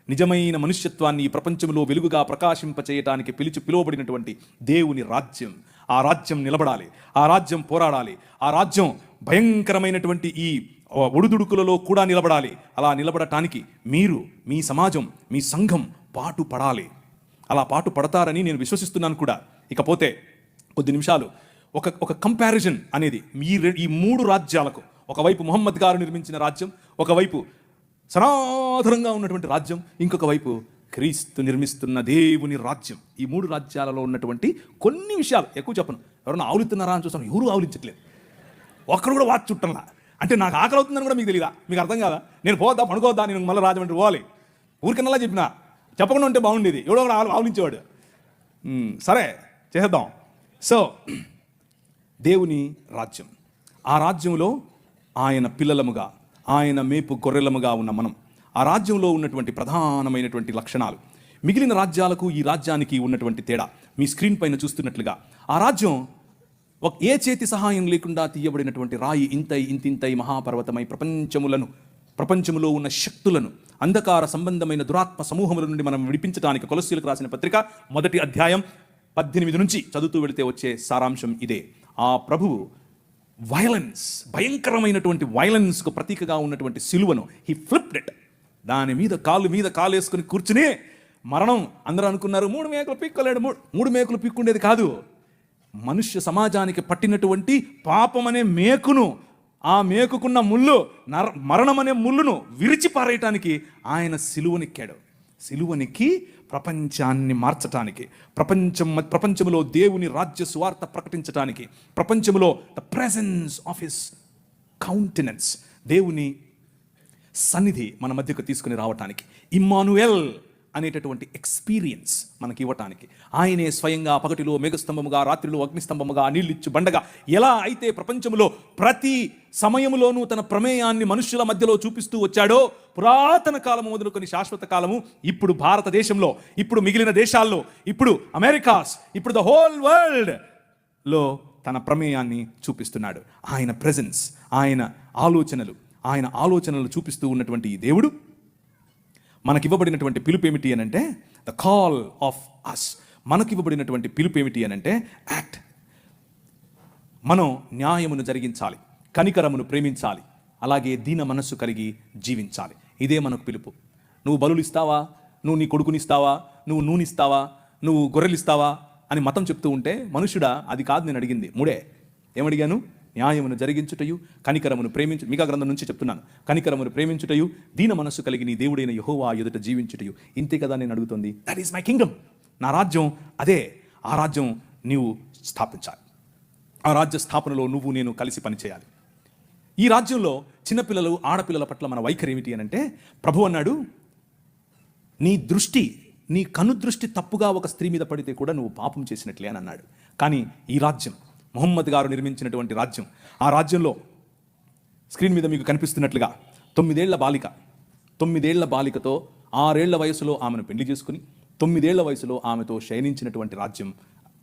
నిజమైన మనుష్యత్వాన్ని ఈ ప్రపంచంలో వెలుగుగా ప్రకాశింపచేయటానికి పిలువబడినటువంటి దేవుని రాజ్యం. ఆ రాజ్యం నిలబడాలి, ఆ రాజ్యం పోరాడాలి, ఆ రాజ్యం భయంకరమైనటువంటి ఈ ఒడుదుడుకులలో కూడా నిలబడాలి. అలా నిలబడటానికి మీరు, మీ సమాజం, మీ సంఘం పాటు పడాలి. అలా పాటు పడతారని నేను విశ్వసిస్తున్నాను కూడా. ఇకపోతే కొద్ది నిమిషాలు ఒక కంపారిజన్ అనేది ఈ 3 రాజ్యాలకు, ఒకవైపు ముహమ్మద్ గారు నిర్మించిన రాజ్యం, ఒకవైపు సనాతనంగా ఉన్నటువంటి రాజ్యం, ఇంకొక వైపు క్రీస్తు నిర్మిస్తున్న దేవుని రాజ్యం. ఈ 3 రాజ్యాలలో ఉన్నటువంటి కొన్ని విషయాలు ఎక్కువ చెప్పను. ఎవరన్నా ఆవులిస్తున్నారా అని చూస్తాను, ఎవరు ఆవులించట్లేదు, ఒక్కరు కూడా వాచ్ చుట్టంలా. అంటే నాకు ఆకలి అవుతుందని కూడా మీకు తెలియదా? మీకు అర్థం కాదా? నేను పోద్దా పడుకోవద్దా, నేను మళ్ళీ రాజమండ్రి పోవాలి, ఊరికన్నలా చెప్పకుండా ఉంటే బాగుండేది, ఎవడో కూడా ఆవులించేవాడు. సరే చేద్దాం. సో దేవుని రాజ్యం, ఆ రాజ్యంలో ఆయన పిల్లలముగా, ఆయన మేపు గొర్రెలముగా ఉన్న మనం, ఆ రాజ్యంలో ఉన్నటువంటి ప్రధానమైనటువంటి లక్షణాలు, మిగిలిన రాజ్యాలకు ఈ రాజ్యానికి ఉన్నటువంటి తేడా మీ స్క్రీన్ పైన చూస్తున్నట్లుగా, ఆ రాజ్యం ఏ చేతి సహాయం లేకుండా తీయబడినటువంటి రాయి ఇంతింతై మహాపర్వతమై ప్రపంచములో ఉన్న శక్తులను, అంధకార సంబంధమైన దురాత్మ సమూహముల నుండి మనం విడిపించడానికి కొలస్సీలకు రాసిన పత్రిక 1వ అధ్యాయం 18 నుంచి చదువుతూ వెళితే వచ్చే సారాంశం ఇదే. ఆ ప్రభువు వైలెన్స్, భయంకరమైనటువంటి వైలెన్స్కు ప్రతీకగా ఉన్నటువంటి సిలువను హీ ఫ్లిప్డ్ ఇట్. దాని మీద కాలు వేసుకుని కూర్చుని మరణం. అందరూ అనుకున్నారు 3 మేకలు పీక్కోలేడు. 3 మేకలు పీక్కుండేది కాదు, మనుష్య సమాజానికి పట్టినటువంటి పాపం అనే మేకును, ఆ మేకుకున్న ముళ్ళు, మరణం అనే ముళ్ళును విరిచి పారేయటానికి ఆయన సిలువనెక్కాడు. సిలువనెక్కి ప్రపంచాన్ని మార్చటానికి, ప్రపంచంలో దేవుని రాజ్య సువార్త ప్రకటించటానికి, ప్రపంచంలో the presence of his countenance, దేవుని సన్నిధి మన మధ్యకు తీసుకుని రావటానికి, ఇమ్మానుయల్ అనేటటువంటి ఎక్స్పీరియన్స్ మనకి ఇవ్వటానికి, ఆయనే స్వయంగా పగటిలో మేఘస్తంభముగా, రాత్రిలో అగ్నిస్తంభముగా, నీళ్ళిచ్చు బండగా ఎలా అయితే ప్రపంచంలో ప్రతి సమయంలోనూ తన ప్రమేయాన్ని మనుషుల మధ్యలో చూపిస్తూ వచ్చాడో, పురాతన కాలము మొదలుకొని శాశ్వత కాలము, ఇప్పుడు భారతదేశంలో, ఇప్పుడు మిగిలిన దేశాల్లో, ఇప్పుడు అమెరికాస్, ఇప్పుడు ద హోల్ వరల్డ్ లో తన ప్రమేయాన్ని చూపిస్తున్నాడు. ఆయన ప్రెజెన్స్, ఆయన ఆలోచనలు చూపిస్తూ ఉన్నటువంటి ఈ దేవుడు మనకివ్వబడినటువంటి పిలుపు ఏమిటి అని అంటే, ద కాల్ ఆఫ్ అస్, మనకివ్వబడినటువంటి పిలుపు ఏమిటి అని అంటే యాక్ట్. మనం న్యాయమును జరిగించాలి, కనికరమును ప్రేమించాలి, అలాగే దీన మనస్సు కలిగి జీవించాలి. ఇదే మనకు పిలుపు. నువ్వు బలులు ఇస్తావా, నువ్వు నీ కొడుకునిస్తావా, నువ్వు నూనె నువ్వు గొర్రెలిస్తావా అని మతం చెప్తూ ఉంటే, మనుషుడా అది కాదు నేను అడిగింది. 3 ఏమడిగాను? న్యాయమును జరిగించుటయు, కనికరమును ప్రేమించు, మీకా గ్రంథం నుంచి చెప్తున్నాను, కనికరమును ప్రేమించుటయు, దీన మనస్సు కలిగి నీ దేవుడైన యెహోవా ఎదుట జీవించుటయు. ఇంతే కదా నేను అడుగుతుంది. That is my Kingdom. నా రాజ్యం అదే. ఆ రాజ్యం నీవు స్థాపించాలి. ఆ రాజ్య స్థాపనలో నువ్వు నేను కలిసి పనిచేయాలి. ఈ రాజ్యంలో చిన్నపిల్లలు, ఆడపిల్లల పట్ల మన వైఖరి ఏమిటి అని అంటే, ప్రభు అన్నాడు, నీ కనుదృష్టి తప్పుగా ఒక స్త్రీ మీద పడితే కూడా నువ్వు పాపం చేసినట్లే అని అన్నాడు. కానీ ఈ రాజ్యం, ముహమ్మద్ గారు నిర్మించినటువంటి రాజ్యం, ఆ రాజ్యంలో స్క్రీన్ మీద మీకు కనిపిస్తున్నట్లుగా 9 ఏళ్ల బాలికతో 6 ఏళ్ల వయసులో ఆమెను పెళ్లి చేసుకుని 9 ఏళ్ల వయసులో ఆమెతో శయనించినటువంటి రాజ్యం.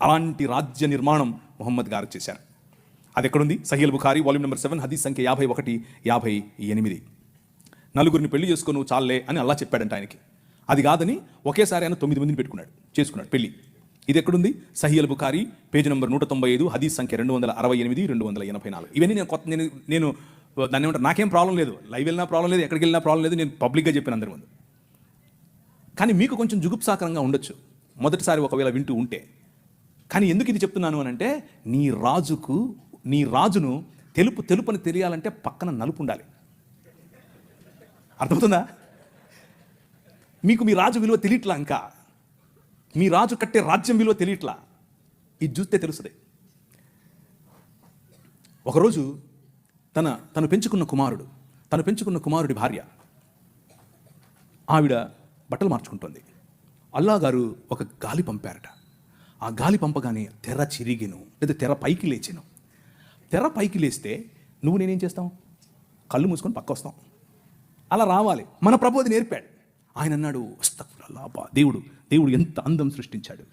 అలాంటి రాజ్య నిర్మాణం ముహమ్మద్ గారు చేశారు. అది ఎక్కడుంది? సహీహ్ బుఖారీ వాల్యూమ్ నెంబర్ 7 హదీస్ సంఖ్య 51, 58. 4 పెళ్లి చేసుకో నువ్వు చాలే అని అల్లా చెప్పాడంట ఆయనకి. అది కాదని ఒకేసారి ఆయన 9 మందిని చేసుకున్నాడు పెళ్లి. ఇది ఎక్కడుంది? సహీహ్ బుఖారీ పేజీ నెంబర్ 195 హదీస్ సంఖ్య 268, 284. ఇవన్నీ నేను దాన్ని ఏమంటారు, నాకేం ప్రాబ్లం లేదు, లైవ్ వెళ్ళినా ప్రాబ్లం లేదు, ఎక్కడికి వెళ్ళినా ప్రాబ్లం లేదు, నేను పబ్లిక్గా చెప్పాను అందరి ముందు. కానీ మీకు కొంచెం జుగుప్సాకరంగా ఉండొచ్చు మొదటిసారి ఒకవేళ వింటూ ఉంటే. కానీ ఎందుకు ఇది చెప్తున్నాను అని అంటే, నీ రాజును తెలుపని తెలియాలంటే పక్కన నలుపు ఉండాలి. అర్థమవుతుందా? మీకు మీ రాజు విలువ తెలియట్లా, ఇంకా మీ రాజు కట్టే రాజ్యం విలువ తెలియట్లా. ఇది చూస్తే తెలుస్తుంది. ఒకరోజు తను పెంచుకున్న కుమారుడి భార్య, ఆవిడ బట్టలు మార్చుకుంటుంది. అల్లా గారు ఒక గాలి పంపారట. ఆ గాలి పంపగానే తెర చిరిగిను, లేదా తెర పైకి లేచాను. తెర పైకి లేస్తే నువ్వు నేనేం చేస్తాం? కళ్ళు మూసుకొని పక్క వస్తాం. అలా రావాలి. మన ప్రభు అది నేర్పాడు. ఆయన అన్నాడు, దేవుడు ఎంత అందం సృష్టించాడు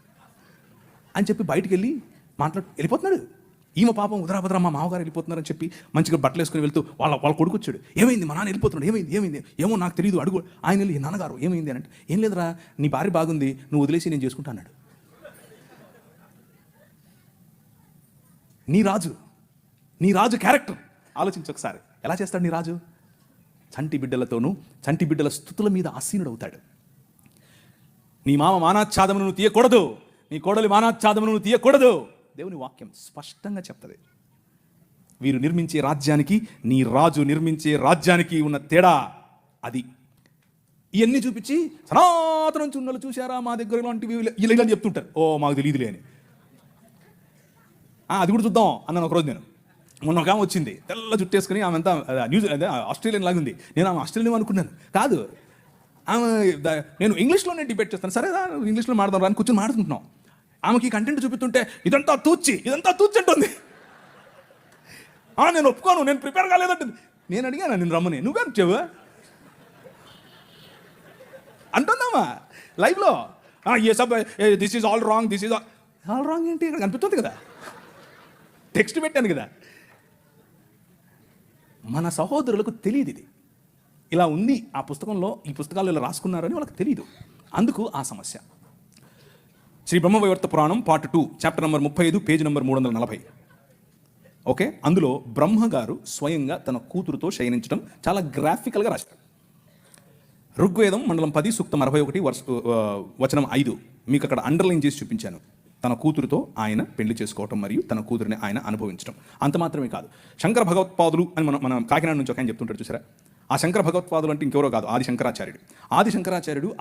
అని చెప్పి బయటికి వెళ్ళిపోతున్నాడు. ఈమె పాపం ఉదరాభద్ర మా మామగారు వెళ్ళిపోతున్నారని చెప్పి మంచిగా బట్టలు వేసుకుని వెళ్తూ వాళ్ళ కొడుకు వచ్చాడు. ఏమైంది? మా నాన్న వెళ్ళిపోతున్నాడు. ఏమైంది? ఏమో నాకు తెలియదు, అడుగు. ఆయన వెళ్ళి, నాన్నగారు ఏమైంది అని అంటే, ఏం లేదురా, నీ భార్య బాగుంది, నువ్వు వదిలేసి నేను చేసుకుంటా అన్నాడు. నీ రాజు క్యారెక్టర్ ఆలోచించు ఒకసారి. ఎలా చేస్తాడు నీ రాజు? చంటి బిడ్డల స్తుతుల మీద ఆసీనుడవుతాడు. నీ మామ మానాచ్ఛాదమును నువ్వు తీయకూడదు, నీ కోడలి మానాచ్ఛాదమును నువ్వు తీయకూడదు. దేవుని వాక్యం స్పష్టంగా చెప్తుంది. వీరు నిర్మించే రాజ్యానికి, నీ రాజు నిర్మించే రాజ్యానికి ఉన్న తేడా అది. ఇవన్నీ చూపించి సనాతనం చున్నలు చూశారా మా దగ్గర ఇలాంటివి ఇలా చెప్తుంటారు. మాకు తెలియదులే అని. అది కూడా చూద్దాం అన్నాను ఒకరోజు. మొన్న ఒక ఆమె వచ్చింది, తెల్ల జుట్టేసుకుని. ఆమె అంతా ఆస్ట్రేలియన్ లాగా ఉంది. నేను ఆమె ఆస్ట్రేలియన్ అనుకున్నాను. కాదు, ఆమె నేను ఇంగ్లీష్లోనే డిబేట్ చేస్తాను. సరే ఇంగ్లీష్లో మాట్లాడదాం రాని కూర్చొని మాట్లాడుకుంటున్నాం. ఆమెకి కంటెంట్ చూపిస్తుంటే ఇదంతా తూచి అంటుంది. నేను ఒప్పుకోను, నేను ప్రిపేర్ కాలేదంటుంది. నేను అడిగాను, నేను రమ్మని, నువ్వే చెవు అంటుందామా లైవ్లో. దిస్ ఈజ్ ఆల్ రాంగ్ ఏంటి? ఇక్కడ కనిపిస్తుంది కదా, టెక్స్ట్ పెట్టాను కదా. మన సహోదరులకు తెలియదు ఇది ఇలా ఉంది. ఈ పుస్తకాల్లో ఇలా రాసుకున్నారని వాళ్ళకి తెలియదు. అందుకు ఆ సమస్య. శ్రీ బ్రహ్మవైవర్త పురాణం part 2 chapter number 35 page number 340. Okay, అందులో బ్రహ్మగారు స్వయంగా తన కూతురుతో శయనించడం చాలా గ్రాఫికల్గా రాశారు. ఋగ్వేదం మండలం 10 సూక్తం 61 వచనం 5 మీకు అక్కడ అండర్లైన్ చేసి చూపించాను. తన కూతురుతో ఆయన పెళ్లి చేసుకోవటం మరియు తన కూతురిని ఆయన అనుభవించడం. అంత మాత్రమే కాదు, శంకర భగవత్పాదులు అని మన కాకినాడ నుంచి ఒక ఆయన చెప్తుంటారు చూసారా. ఆ శంకర భగవత్పాదులు అంటే ఇంకెవరో కాదు, ఆది శంకరాచార్యుడు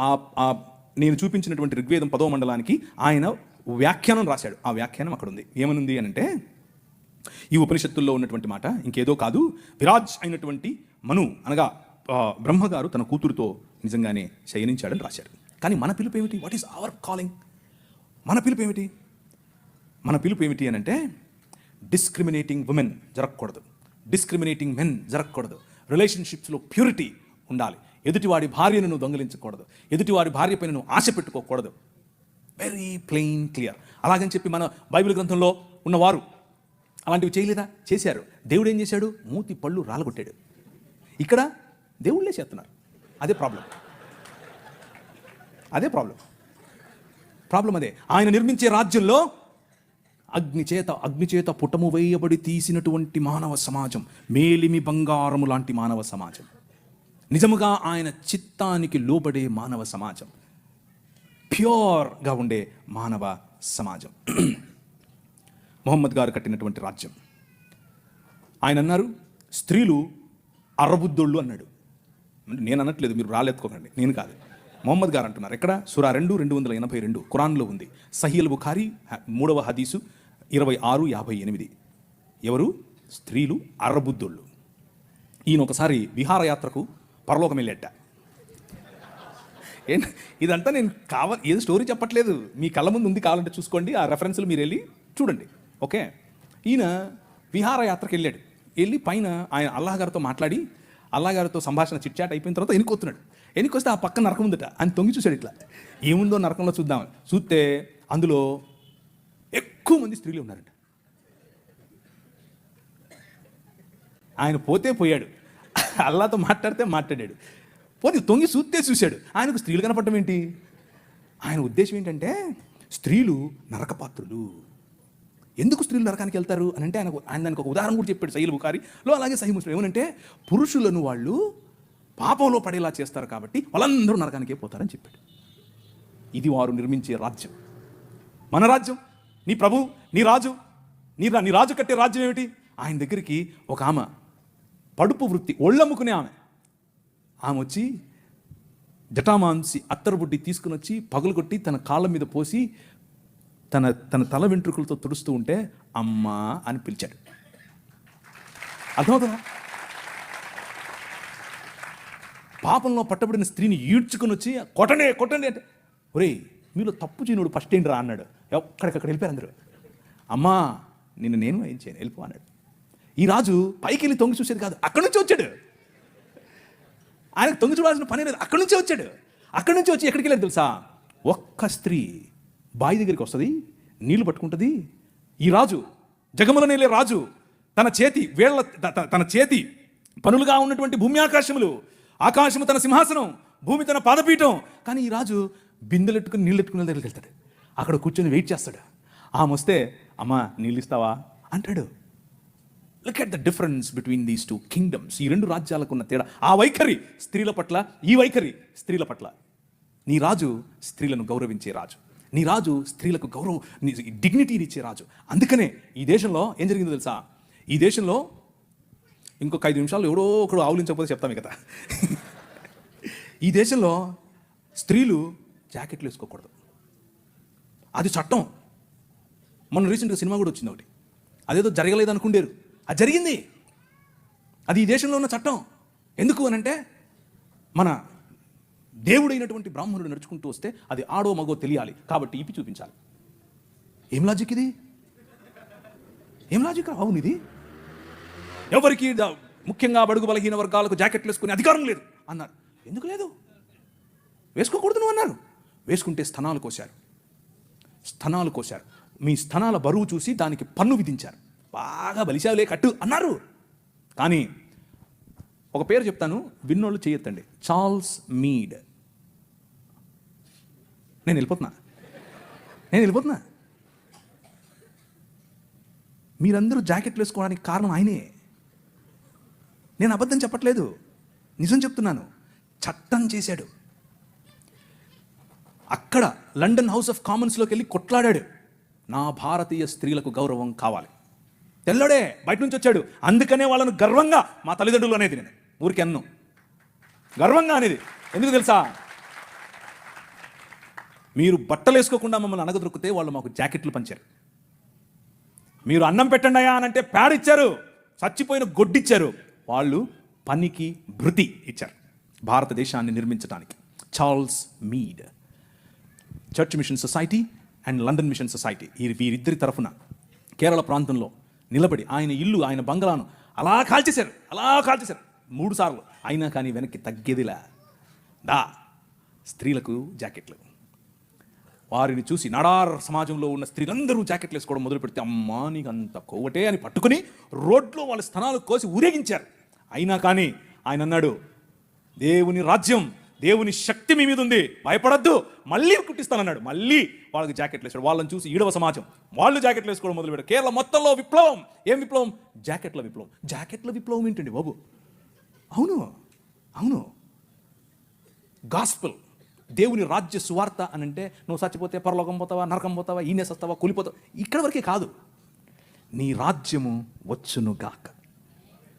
నేను చూపించినటువంటి ఋగ్వేదం 10వ మండలానికి ఆయన వ్యాఖ్యానం రాశాడు. ఆ వ్యాఖ్యానం అక్కడ ఉంది. ఏమనుంది అని అంటే, ఈ ఉపనిషత్తుల్లో ఉన్నటువంటి మాట ఇంకేదో కాదు, విరాజ్ అయినటువంటి మను అనగా బ్రహ్మగారు తన కూతురుతో నిజంగానే శయనించాడని రాశాడు. కానీ మన పిలుపు ఏమిటి? What is our calling? మన పిలుపు ఏమిటి అని అంటే, డిస్క్రిమినేటింగ్ ఉమెన్ జరగకూడదు, డిస్క్రిమినేటింగ్ మెన్ జరగకూడదు, రిలేషన్షిప్స్లో ప్యూరిటీ ఉండాలి, ఎదుటివాడి భార్యను నువ్వు దొంగిలించకూడదు, ఎదుటివాడి భార్య పైన నువ్వు ఆశ పెట్టుకోకూడదు. Very plain clear. అలాగని చెప్పి మన బైబిల్ గ్రంథంలో ఉన్నవారు అలాంటివి చేయలేదా? చేశారు. దేవుడు ఏం చేశాడు? మూతి పళ్ళు రాలగొట్టాడు. ఇక్కడ దేవుళ్ళే చేస్తున్నారు. అదే ప్రాబ్లం అదే. ఆయన నిర్మించే రాజ్యంలో అగ్నిచేత పుటము వేయబడి తీసినటువంటి మానవ సమాజం, మేలిమి బంగారము లాంటి మానవ సమాజం, నిజముగా ఆయన చిత్తానికి లోబడే మానవ సమాజం, ప్యూర్గా ఉండే మానవ సమాజం. మొహమ్మద్ గారు కట్టినటువంటి రాజ్యం. ఆయన అన్నారు, స్త్రీలు అరబుద్దోళ్ళు అన్నాడు. నేను అనట్లేదు, మీరు రాలెత్తుకోకండి, నేను కాదు, మొహమ్మద్ గారు అంటున్నారు. ఎక్కడ? సూరా 2:282 ఖురాన్లో ఉంది. సహీల్ బుఖారీ 3వ హదీసు 26:58. ఎవరు? స్త్రీలు అరబుద్దోళ్ళు. ఈయన ఒకసారి విహారయాత్రకు పరలోకం వెళ్ళేట. ఇదంతా నేను ఏదో స్టోరీ చెప్పట్లేదు, మీ కళ్ళ ముందు ఉంది, కావాలంటే చూసుకోండి, ఆ రెఫరెన్స్లు మీరు వెళ్ళి చూడండి. ఓకే, ఈయన విహారయాత్రకు వెళ్ళి పైన ఆయన అల్లాహ్ మాట్లాడి అల్లాహ్ సంభాషణ చిట్చాట్ అయిపోయిన తర్వాత ఎన్నికొస్తే ఆ పక్కన నరకం ఉందట. ఆయన తొంగి చూశాడు, ఇట్లా ఏముందో నరకంలో చూస్తే అందులో ఎక్కువ మంది స్త్రీలు ఉన్నారట. ఆయన పోయాడు, అల్లాతో మాట్లాడాడు, పోతే తొంగి చూశాడు, ఆయనకు స్త్రీలు కనపడటం ఏంటి? ఆయన ఉద్దేశం ఏంటంటే, స్త్రీలు నరకపాత్రులు. ఎందుకు స్త్రీలు నరకానికి వెళ్తారు అని అంటే, ఆయన దానికి ఒక ఉదాహరణ కూడా చెప్పాడు సహీల్ బుఖారీలో, అలాగే సహీ ముస్లిం. ఏమనంటే, పురుషులను వాళ్ళు పాపంలో పడేలా చేస్తారు కాబట్టి వాళ్ళందరూ నరకానికే పోతారని చెప్పాడు. ఇది వారు నిర్మించే రాజ్యం. మన రాజ్యం, నీ ప్రభు, నీ రాజు, నీ రాజు కట్టే రాజ్యం ఏమిటి? ఆయన దగ్గరికి ఒక ఆమె, పడుపు వృత్తి, ఒళ్ళమ్ముకునే ఆమె వచ్చి జటామాంసి అత్తరుబుడ్డి తీసుకుని వచ్చి పగులు కొట్టి తన కాళ్ళ మీద పోసి తన తల వెంట్రుకలతో తుడుస్తూ ఉంటే అమ్మా అని పిలిచాడు. అర్థమవుతుందా? పాపంలో పట్టబడిన స్త్రీని ఈడ్చుకుని వచ్చి కొట్టండి అంటే, ఒరేయ్ మీలో తప్పు చేయనుడు ఫస్ట్ ఏంటి రా అన్నాడు. ఎక్కడికక్కడ వెళ్ళిపోయారు అందరూ. అమ్మా నేను ఏం చేయను, వెళ్ళిపో అన్నాడు. ఈ రాజు పైకి వెళ్ళి తొంగి చూసేది కాదు, అక్కడి నుంచి వచ్చాడు. ఆయనకు తొంగి చూడాల్సిన పని లేదు, అక్కడి నుంచి వచ్చి ఎక్కడికి వెళ్ళారు తెలుసా? ఒక్క స్త్రీ బావి దగ్గరికి వస్తుంది, నీళ్లు పట్టుకుంటుంది. ఈ రాజు, జగముల నేలే రాజు, తన చేతి పనులుగా ఉన్నటువంటి భూమి ఆకాశము తన సింహాసనం, భూమి తన పాదపీఠం. కానీ ఈ రాజు బిందెలెట్టుకుని నీళ్ళెట్టుకునే దగ్గరికి వెళ్తాడు. అక్కడ కూర్చొని వెయిట్ చేస్తాడు. ఆమె వస్తే, అమ్మా నీళ్ళు ఇస్తావా అంటాడు. Look at the difference between these 2 kingdoms. ఈ 2 రాజ్యాలకు ఉన్న తేడా. ఆ వైఖరి స్త్రీల పట్ల, ఈ వైఖరి స్త్రీల పట్ల. నీ రాజు స్త్రీలను గౌరవించే రాజు, నీ రాజు స్త్రీలకు డిగ్నిటీని ఇచ్చే రాజు. అందుకనే ఈ దేశంలో ఏం జరిగిందో తెలుసా? ఈ దేశంలో ఇంకొక 5 నిమిషాలు ఎవడో ఒకడు ఆవులించకపోతే చెప్తామే కదా. ఈ దేశంలో స్త్రీలు జాకెట్లు వేసుకోకూడదు, అది చట్టం. మొన్న రీసెంట్గా సినిమా కూడా వచ్చింది ఒకటి, అదేదో జరగలేదు అనుకుంటారు, అది జరిగింది. అది ఈ దేశంలో ఉన్న చట్టం. ఎందుకు అనంటే, మన దేవుడైనటువంటి బ్రాహ్మణుడు నడుచుకుంటూ వస్తే అది ఆడో మగో తెలియాలి కాబట్టి ఇప్పి చూపించాలి. ఏం లాజిక్ ఇది? ఏం లాజిక్? అవును, ఇది ఎవరికి, ముఖ్యంగా బడుగు బలహీన వర్గాలకు జాకెట్లు వేసుకునే అధికారం లేదు అన్నారు. ఎందుకు లేదు? వేసుకోకూడదు నువ్వు అన్నారు. వేసుకుంటే స్తనాలు కోశారు. మీ స్తనాల బరువు చూసి దానికి పన్ను విధించారు. బాగా బలిశావులే కట్టు అన్నారు. కానీ ఒక పేరు చెప్తాను, విన్నోళ్ళు చేయొద్దండి. Charles Mead. నేను వెళ్ళిపోతున్నా. నేను వెళ్ళిపోతున్నా. మీరందరూ జాకెట్లు వేసుకోవడానికి కారణం ఆయనే. నేను అబద్ధం చెప్పట్లేదు, నిజం చెప్తున్నాను. చట్టం చేశాడు. అక్కడ లండన్ హౌస్ ఆఫ్ కామన్స్లోకి వెళ్ళి కొట్లాడాడు, నా భారతీయ స్త్రీలకు గౌరవం కావాలి. తెల్లడే బయట నుంచి వచ్చాడు. అందుకనే వాళ్ళను గర్వంగా మా తల్లిదండ్రులు అనేది, నేను ఊరికి అన్ను గర్వంగా అనేది. ఎందుకు తెలుసా? మీరు బట్టలు వేసుకోకుండా మమ్మల్ని అనగదొరికితే వాళ్ళు మాకు జాకెట్లు పంచారు. మీరు అన్నం పెట్టండి అయ్యా అని అంటే ప్యాడ్ ఇచ్చారు, చచ్చిపోయిన గొడ్డిచ్చారు. వాళ్ళు పనికి భృతి ఇచ్చారు భారతదేశాన్ని నిర్మించడానికి. Charles Mead, Church Mission Society and London Mission Society, వీరిద్దరి తరఫున కేరళ ప్రాంతంలో నిలబడి ఆయన ఇల్లు, ఆయన బంగ్లాను అలా కాల్చేశారు 3 సార్లు. అయినా కానీ వెనక్కి తగ్గేదిలా. స్త్రీలకు జాకెట్లు. వారిని చూసి నాడార్ సమాజంలో ఉన్న స్త్రీలందరూ జాకెట్లు వేసుకోవడం మొదలు పెడితే, అమ్మా నీకు అంత కొవ్వటే అని పట్టుకుని రోడ్లో వాళ్ళ స్థనాలు కోసి ఊరేగించారు. అయినా కానీ ఆయన అన్నాడు, దేవుని రాజ్యం, దేవుని శక్తి మీ మీద ఉంది, భయపడద్దు, మళ్ళీ కుట్టిస్తానన్నాడు. మళ్ళీ వాళ్ళకి జాకెట్లు వేసాడు. వాళ్ళని చూసి ఈడవ సమాజం వాళ్ళు జాకెట్లు వేసుకోవడం మొదలు పెట్టారు. కేరళ మొత్తంలో విప్లవం. ఏం విప్లవం? జాకెట్ల విప్లవం. జాకెట్ల విప్లవం ఏంటండి బాబు? అవును, గాస్పెల్, దేవుని రాజ్య సువార్త అని అంటే నువ్వు చచ్చిపోతే పరలోకం పోతావా, నరకం పోతావా, ఈనేసి వస్తావా, కూలిపోతావా, ఇక్కడ వరకే కాదు. నీ రాజ్యము వచ్చునుగాక,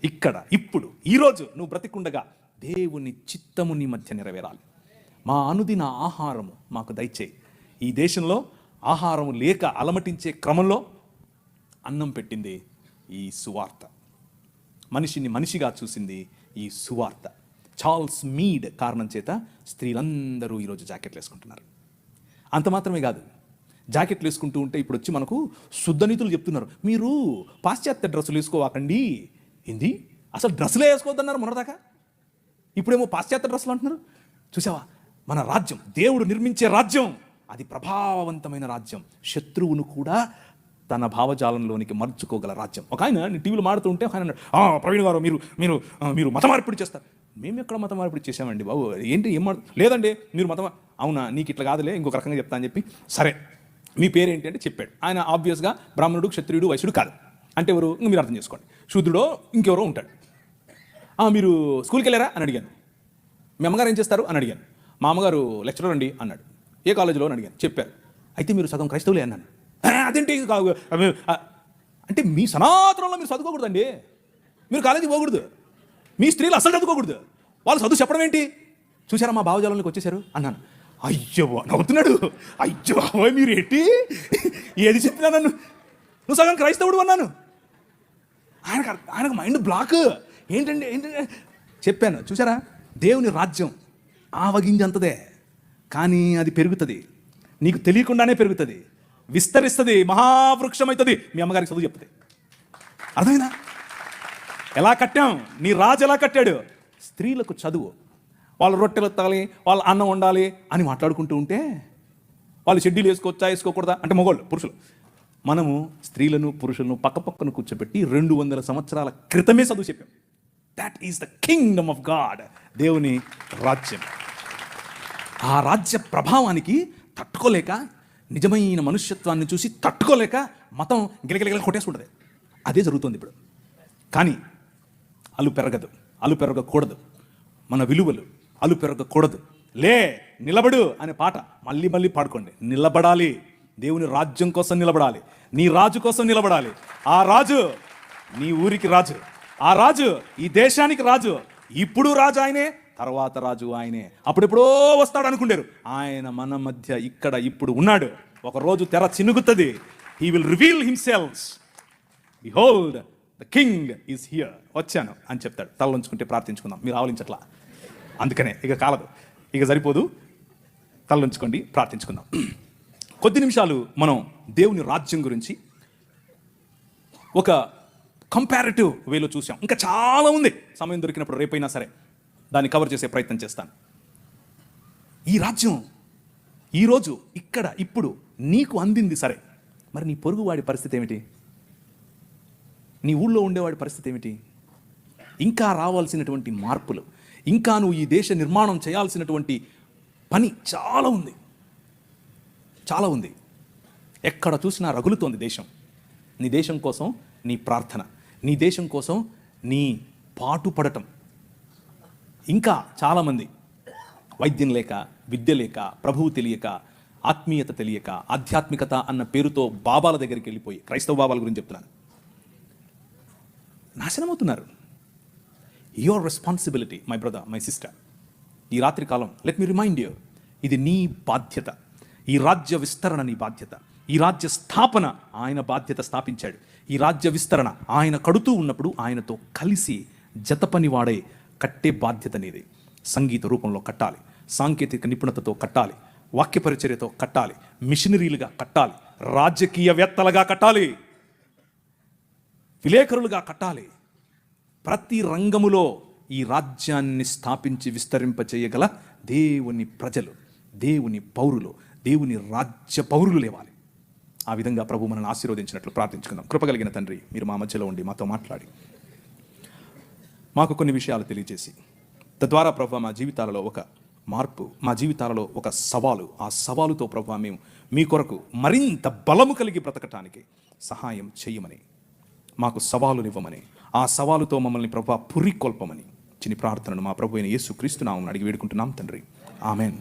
ఇక్కడ ఇప్పుడు ఈరోజు నువ్వు బ్రతికుండగా దేవుని చిత్తము నీ మధ్య నెరవేరాలి. మా అనుదిన ఆహారము మాకు దయచేయి. ఈ దేశంలో ఆహారము లేక అలమటించే క్రమంలో అన్నం పెట్టింది ఈ సువార్త. మనిషిని మనిషిగా చూసింది ఈ సువార్త. చార్ల్స్ మీడ్ కారణం చేత స్త్రీలందరూ ఈరోజు జాకెట్లు వేసుకుంటున్నారు. అంత మాత్రమే కాదు, జాకెట్లు వేసుకుంటూ ఉంటే ఇప్పుడు వచ్చి మనకు శుద్ధనీతులు చెప్తున్నారు, మీరు పాశ్చాత్య డ్రెస్సులు వేసుకోవాకండి. ఏంది అసలు డ్రెస్సులే వేసుకోవద్దన్నారు మొన్నదాకా, ఇప్పుడేమో పాశ్చాత్య డ్రెస్సులు అంటున్నారు. చూసావా, మన రాజ్యం, దేవుడు నిర్మించే రాజ్యం, అది ప్రభావవంతమైన రాజ్యం. శత్రువును కూడా తన భావజాలంలోనికి మర్చుకోగల రాజ్యం. ఒక ఆయన టీవీలో మాడుతూ ఉంటే ఆయన అన్నాడు, ప్రవీణ్ గారు మీరు మీరు మీరు మత మార్పిడి చేస్తారు. మేము ఎక్కడ మత మార్పిడి చేసామండి బాబు, ఏంటి ఏం లేదండి మీరు అవునా, నీకు ఇట్లా కాదులే, ఇంకొక రకంగా చెప్తా అని చెప్పి, సరే మీ పేరేంటి అంటే చెప్పాడు. ఆయన ఆబ్వియస్గా బ్రాహ్మణుడు, క్షత్రియుడు, వైశ్యుడు కాదు. అంటే ఎవరు మీరు అర్థం చేసుకోండి, శూద్రుడో ఇంకెవరో ఉంటాడు. మీరు స్కూల్కి వెళ్ళారా అని అడిగాను. మీ అమ్మగారు ఏం చేస్తారు అని అడిగాను. మా అమ్మగారు లెక్చరర్ అండి అన్నాడు. ఏ కాలేజీలో అని అడిగాను. చెప్పారు. అయితే మీరు సగం క్రైస్తవులే అన్నాను. అదేంటి అంటే మీ సనాతనంలో మీరు చదువుకోకూడదండి, మీరు కాలేజీకి పోకూడదు, మీ స్త్రీలు అసలు చదువుకోకూడదు, వాళ్ళు చదువు చెప్పడం ఏంటి, చూసారా మా భావజాలంలోకి వచ్చేసారు అన్నాను. అయ్యో నవ్వుతున్నాడు. అయ్యో మీరు ఏంటి ఏది చెప్పినా నన్ను నువ్వు సగం క్రైస్తవుడు అన్నాను. ఆయనకు మైండ్ బ్లాక్. ఏంటండి చెప్పాను. చూసారా, దేవుని రాజ్యం ఆవగింజంతదే, కానీ అది పెరుగుతుంది, నీకు తెలియకుండానే పెరుగుతుంది, విస్తరిస్తుంది, మహావృక్షం అవుతుంది. మీ అమ్మగారికి చదువు చెప్తుంది. అర్థమైందా? ఎలా కట్టాం, నీ రాజు ఎలా కట్టాడు. స్త్రీలకు చదువు, వాళ్ళు రొట్టెలు ఎత్తాలి, వాళ్ళు అన్నం వండాలి అని మాట్లాడుకుంటూ ఉంటే, వాళ్ళు షెడ్యూల్ వేసుకోవచ్చా వేసుకోకూడదా అంటే మగవాళ్ళు, పురుషులు. మనము స్త్రీలను పురుషులను పక్కపక్కన కూర్చోబెట్టి 200 సంవత్సరాల క్రితమే చదువు చెప్పాం. That is the kingdom of God, దేవుని రాజ్యం. ఆ రాజ్య ప్రభావానికి తట్టుకోలేక, నిజమైన మనుష్యత్వాన్ని చూసి తట్టుకోలేక మతం గిలగిలగిల కొట్టేసుకుంటుంది. అదే జరుగుతుంది ఇప్పుడు. కానీ అలు పెరగకూడదు, మన విలువలు అలు పెరగకూడదు. నిలబడు అనే పాట మళ్ళీ మళ్ళీ పాడుకోండి. నిలబడాలి, దేవుని రాజ్యం కోసం నిలబడాలి, నీ రాజు కోసం నిలబడాలి. ఆ రాజు నీ ఊరికి రాజు, ఆ రాజు ఈ దేశానికి రాజు. ఇప్పుడు రాజు ఆయనే, తర్వాత రాజు ఆయనే. అప్పుడెప్పుడో వస్తాడు అనుకుంటారు, ఆయన మన మధ్య ఇక్కడ ఇప్పుడు ఉన్నాడు. ఒక రోజు తెర చినుగుతుంది. He will reveal himself. Behold the king is here. వచ్చాను అని చెప్తాడు. తలలుంచుకుంటే ప్రార్థించుకుందాం. మీరు ఆవలించట్లా, అందుకనే ఇక కాలదు, ఇక సరిపోదు. తలలుంచుకోండి, ప్రార్థించుకుందాం. కొద్ది నిమిషాలు మనం దేవుని రాజ్యం గురించి ఒక కంపారిటివ్ వేలో చూసాం. ఇంకా చాలా ఉంది, సమయం దొరికినప్పుడు రేపైనా సరే దాన్ని కవర్ చేసే ప్రయత్నం చేస్తాను. ఈ రాజ్యం ఈరోజు ఇక్కడ ఇప్పుడు నీకు అందింది సరే, మరి నీ పొరుగువాడి పరిస్థితి ఏమిటి? నీ ఊళ్ళో ఉండేవాడి పరిస్థితి ఏమిటి? ఇంకా రావాల్సినటువంటి మార్పులు, ఇంకా నువ్వు ఈ దేశ నిర్మాణం చేయాల్సినటువంటి పని చాలా ఉంది. ఎక్కడ చూసినా రగులుతోంది దేశం. నీ దేశం కోసం నీ ప్రార్థన, నీ దేశం కోసం నీ పాటుపడటం. ఇంకా చాలామంది వైద్యం లేక, విద్య లేక, ప్రభువు తెలియక, ఆత్మీయత తెలియక, ఆధ్యాత్మికత అన్న పేరుతో బాబాల దగ్గరికి వెళ్ళిపోయి, క్రైస్తవ బాబాల గురించి చెప్తున్నాను, నాశనమవుతున్నారు. Your responsibility my brother, my sister. ఈ రాత్రి కాలం లెట్ మీ రిమైండ్ యూ, ఇది నీ బాధ్యత. ఈ రాజ్య విస్తరణ నీ బాధ్యత. ఈ రాజ్య స్థాపన ఆయన బాధ్యత, స్థాపించాడు. ఈ రాజ్య విస్తరణ ఆయన కడుతూ ఉన్నప్పుడు ఆయనతో కలిసి జతపని వాడే కట్టే బాధ్యత నీది. సంగీత రూపంలో కట్టాలి, సాంకేతిక నిపుణతతో కట్టాలి, వాక్య పరిచర్యతో కట్టాలి, మిషనరీలుగా కట్టాలి, రాజకీయవేత్తలుగా కట్టాలి, విలేకరులుగా కట్టాలి. ప్రతి రంగములో ఈ రాజ్యాన్ని స్థాపించి విస్తరింపచేయగల దేవుని ప్రజలు, దేవుని పౌరులు, దేవుని రాజ్య పౌరులు లేవాలి. ఆ విధంగా ప్రభు మనల్ని ఆశీర్వదించినట్లు ప్రార్థించుకుందాం. కృపగలిగిన తండ్రి, మీరు మా మధ్యలో ఉండి మాతో మాట్లాడి మాకు కొన్ని విషయాలు తెలియజేసి, తద్వారా ప్రభు మా జీవితాలలో ఒక మార్పు, మా జీవితాలలో ఒక సవాలు, ఆ సవాలుతో ప్రభు మేము మీ కొరకు మరింత బలము కలిగి బ్రతకటానికి సహాయం చేయమని, మాకు సవాలునివ్వమని, ఆ సవాలుతో మమ్మల్ని ప్రభు పురికొల్పమని చిన్ని ప్రార్థనను మా ప్రభు అయిన యేసు క్రీస్తు నామమున అడిగి వేడుకుంటున్నాం తండ్రి. ఆమెన్.